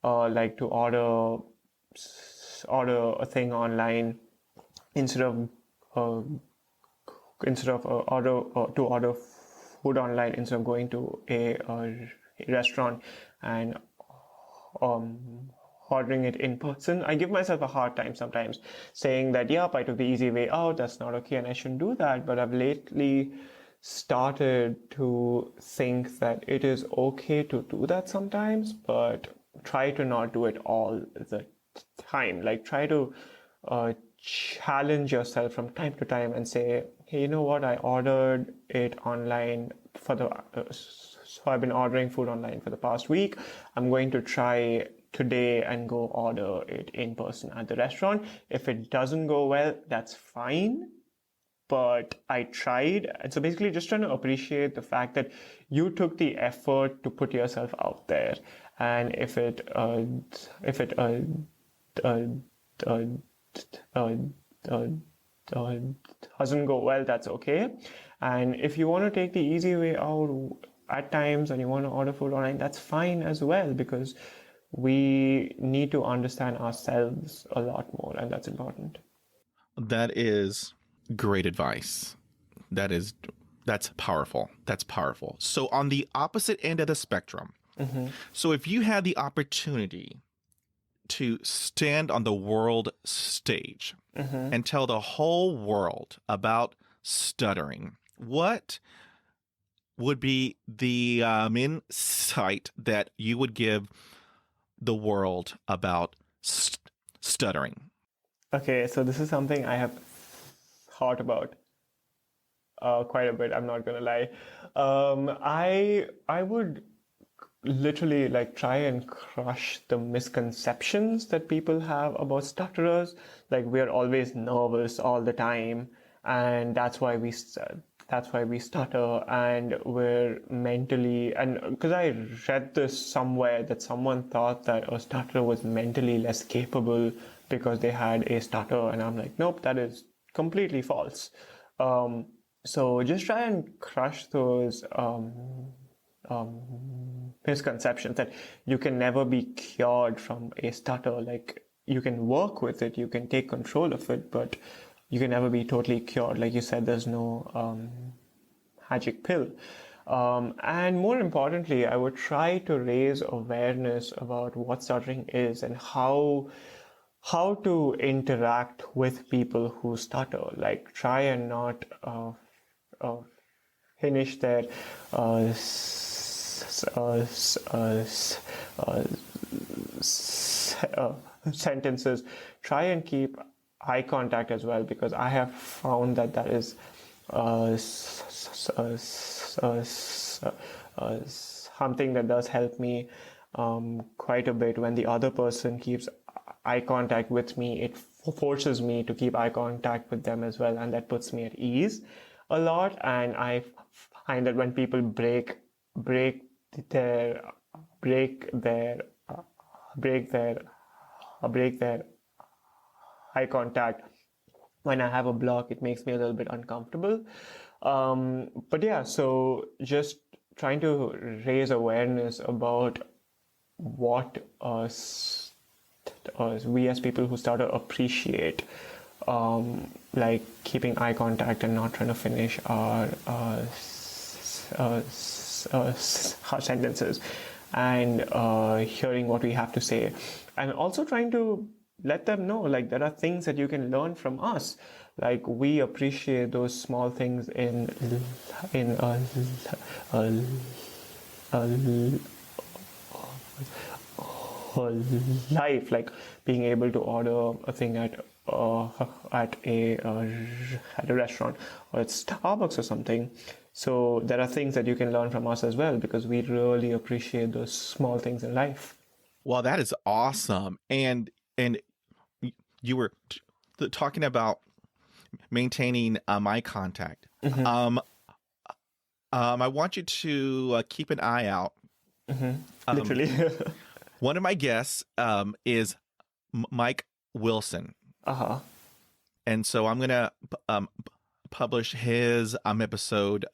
like to order a thing online instead of order food online instead of going to a restaurant and ordering it in person. I give myself a hard time sometimes saying that, yep, I took the easy way out, that's not okay, and I shouldn't do that. But I've lately started to think that it is okay to do that sometimes, but try to not do it all the time. Like, try to challenge yourself from time to time and say, hey, you know what, I ordered it online so I've been ordering food online for the past week. I'm going to try today and go order it in person at the restaurant. If it doesn't go well, that's fine, but I tried. And so basically just trying to appreciate the fact that you took the effort to put yourself out there. And if it doesn't go well, that's okay. And if you want to take the easy way out at times and you want to order food online, that's fine as well, because we need to understand ourselves a lot more, and that's important. That is great advice. That's powerful. That's powerful. So on the opposite end of the spectrum, so if you had the opportunity to stand on the world stage and tell the whole world about stuttering, what would be the insight that you would give the world about stuttering? Okay, so this is something I have thought about quite a bit. I'm not gonna lie. I would literally like try and crush the misconceptions that people have about stutterers. Like, we're always nervous all the time, and that's why we stutter, and we're mentally, and because I read this somewhere that someone thought that a stutterer was mentally less capable because they had a stutter, and I'm like, nope, that is completely false. So just try and crush those misconceptions that you can never be cured from a stutter. Like, you can work with it, you can take control of it, but you can never be totally cured. Like you said, there's no magic pill. And more importantly, I would try to raise awareness about what stuttering is and how how to interact with people who stutter. Like, try and not uh, finish their sentences. Try and keep eye contact as well, because I have found that that is something that does help me quite a bit. When the other person keeps eye contact with me, it forces me to keep eye contact with them as well, and that puts me at ease a lot. And I find that when people break their break their break their break their eye contact, when I have a block, it makes me a little bit uncomfortable. But yeah, so just trying to raise awareness about what we as people who start to appreciate, like keeping eye contact and not trying to finish our sentences, and hearing what we have to say, and also trying to let them know, like, there are things that you can learn from us. Like, we appreciate those small things in life, like being able to order a thing at a restaurant, or at Starbucks or something. So there are things that you can learn from us as well, because we really appreciate those small things in life. Well, that is awesome. And you were talking about maintaining eye contact. Mm-hmm. I want you to keep an eye out. Mm-hmm. Literally. One of my guests is Mike Wilson. Uh-huh. And so I'm going to publish his episode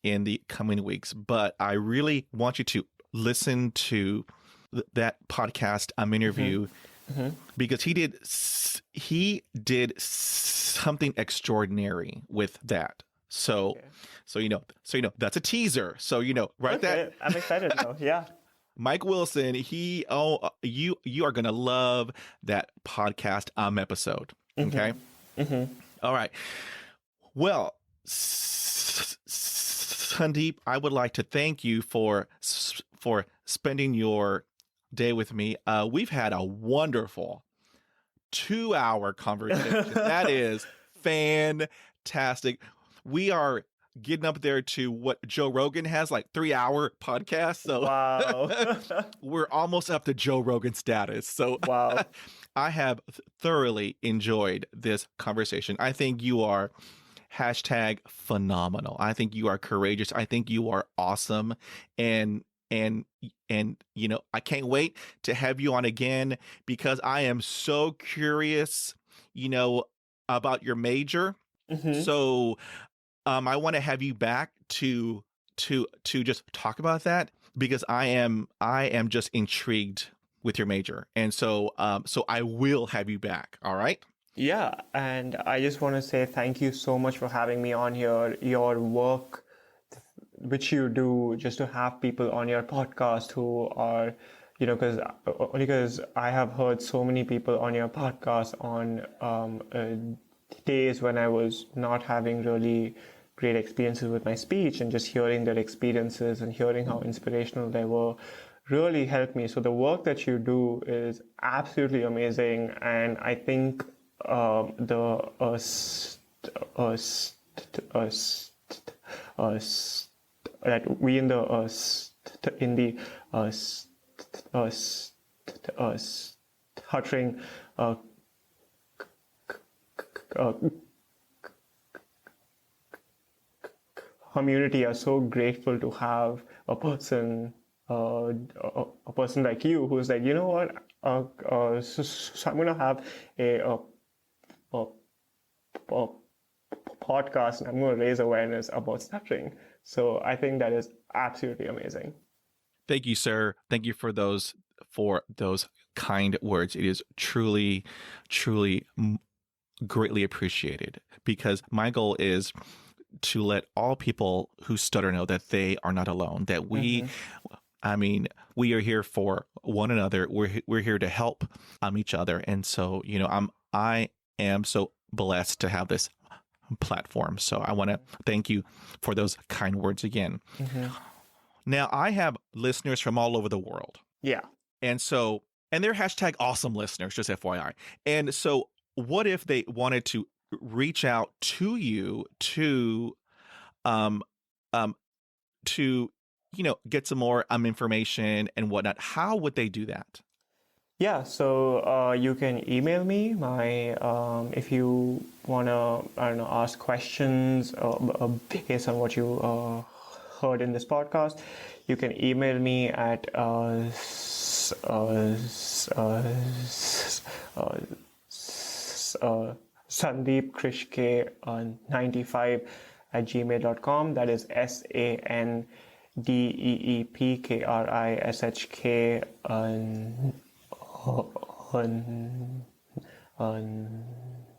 in the coming weeks. But I really want you to listen to that podcast interview, Mm-hmm. because he did something extraordinary with that. So, Okay. so that's a teaser. So write that. I'm excited now. Yeah. Mike Wilson, you are gonna love that podcast episode. Okay. Mm-hmm. All right. Well, Sandeep, I would like to thank you for spending your day with me. We've had a wonderful 2-hour conversation. That is fantastic. We are getting up there to what Joe Rogan has, like 3-hour podcast. So Wow. we're almost up to Joe Rogan status. So Wow. I have thoroughly enjoyed this conversation. I think you are #phenomenal. I think you are courageous. I think you are awesome. And I can't wait to have you on again, because I am so curious, about your major. Mm-hmm. So I want to have you back to just talk about that, because I am just intrigued with your major. And so I will have you back. All right. Yeah, and I just want to say thank you so much for having me on here. Your work, which you do, just to have people on your podcast who are, because I have heard so many people on your podcast on days when I was not having really great experiences with my speech, and just hearing their experiences and hearing how inspirational they were really helped me. So the work that you do is absolutely amazing, and I think that we in the stuttering community are so grateful to have a person like you, who's like, you know what, so I'm gonna have a podcast, and I'm going to raise awareness about stuttering. So I think that is absolutely amazing. Thank you, sir. Thank you for those kind words. It is truly, truly greatly appreciated, because my goal is to let all people who stutter know that they are not alone, that we I mean, we are here for one another. We're here to help each other. And so, I am so blessed to have this platform. So I want to thank you for those kind words again. Mm-hmm. Now, I have listeners from all over the world. Yeah. And they're hashtag awesome listeners, just FYI. And so what if they wanted to reach out to you to get some more information and whatnot? How would they do that? Yeah, so you can email me. If you wanna, ask questions based on what you heard in this podcast, you can email me at Sandeep Krishke 95 at gmail.com. That is SANDEEPKRISHK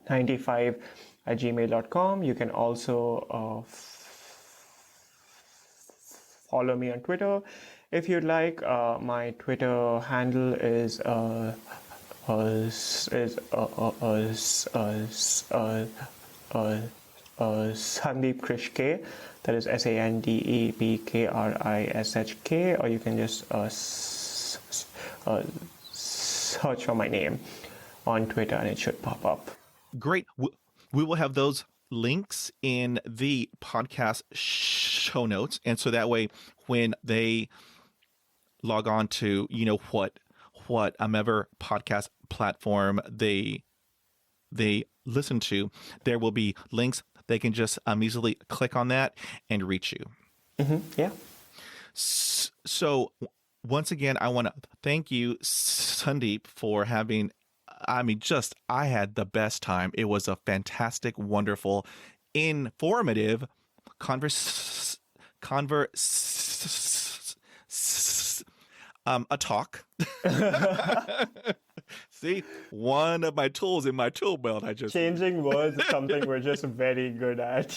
95 at gmail.com. You can also follow me on Twitter if you'd like. My Twitter handle is Sandeep Krishke. That is SANDEEPKRISHK, or you can just search for my name on Twitter and it should pop up. Great. We will have those links in the podcast show notes. And so that way, when they log on to, what ever podcast platform they listen to, there will be links. They can just easily click on that and reach you. Mm-hmm. Yeah. So once again, I want to thank you, Sandeep, for having, I had the best time. It was a fantastic, wonderful, informative a talk. See, one of my tools in my tool belt. Changing words is something we're just very good at.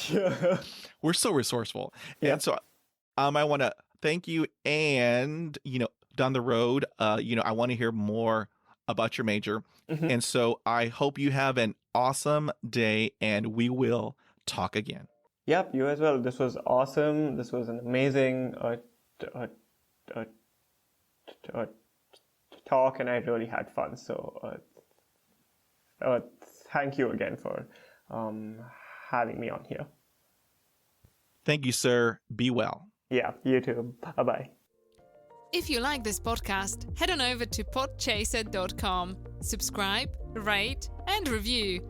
We're so resourceful. Yeah. And so I want to thank you. And, down the road, I want to hear more about your major. Mm-hmm. And so I hope you have an awesome day and we will talk again. Yep, you as well. This was awesome. This was an amazing talk, and I really had fun. So thank you again for having me on here. Thank you, sir. Be well. Yeah, you too. Bye-bye. If you like this podcast, head on over to podchaser.com. Subscribe, rate, and review.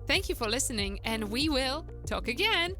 Thank you for listening, and we will talk again.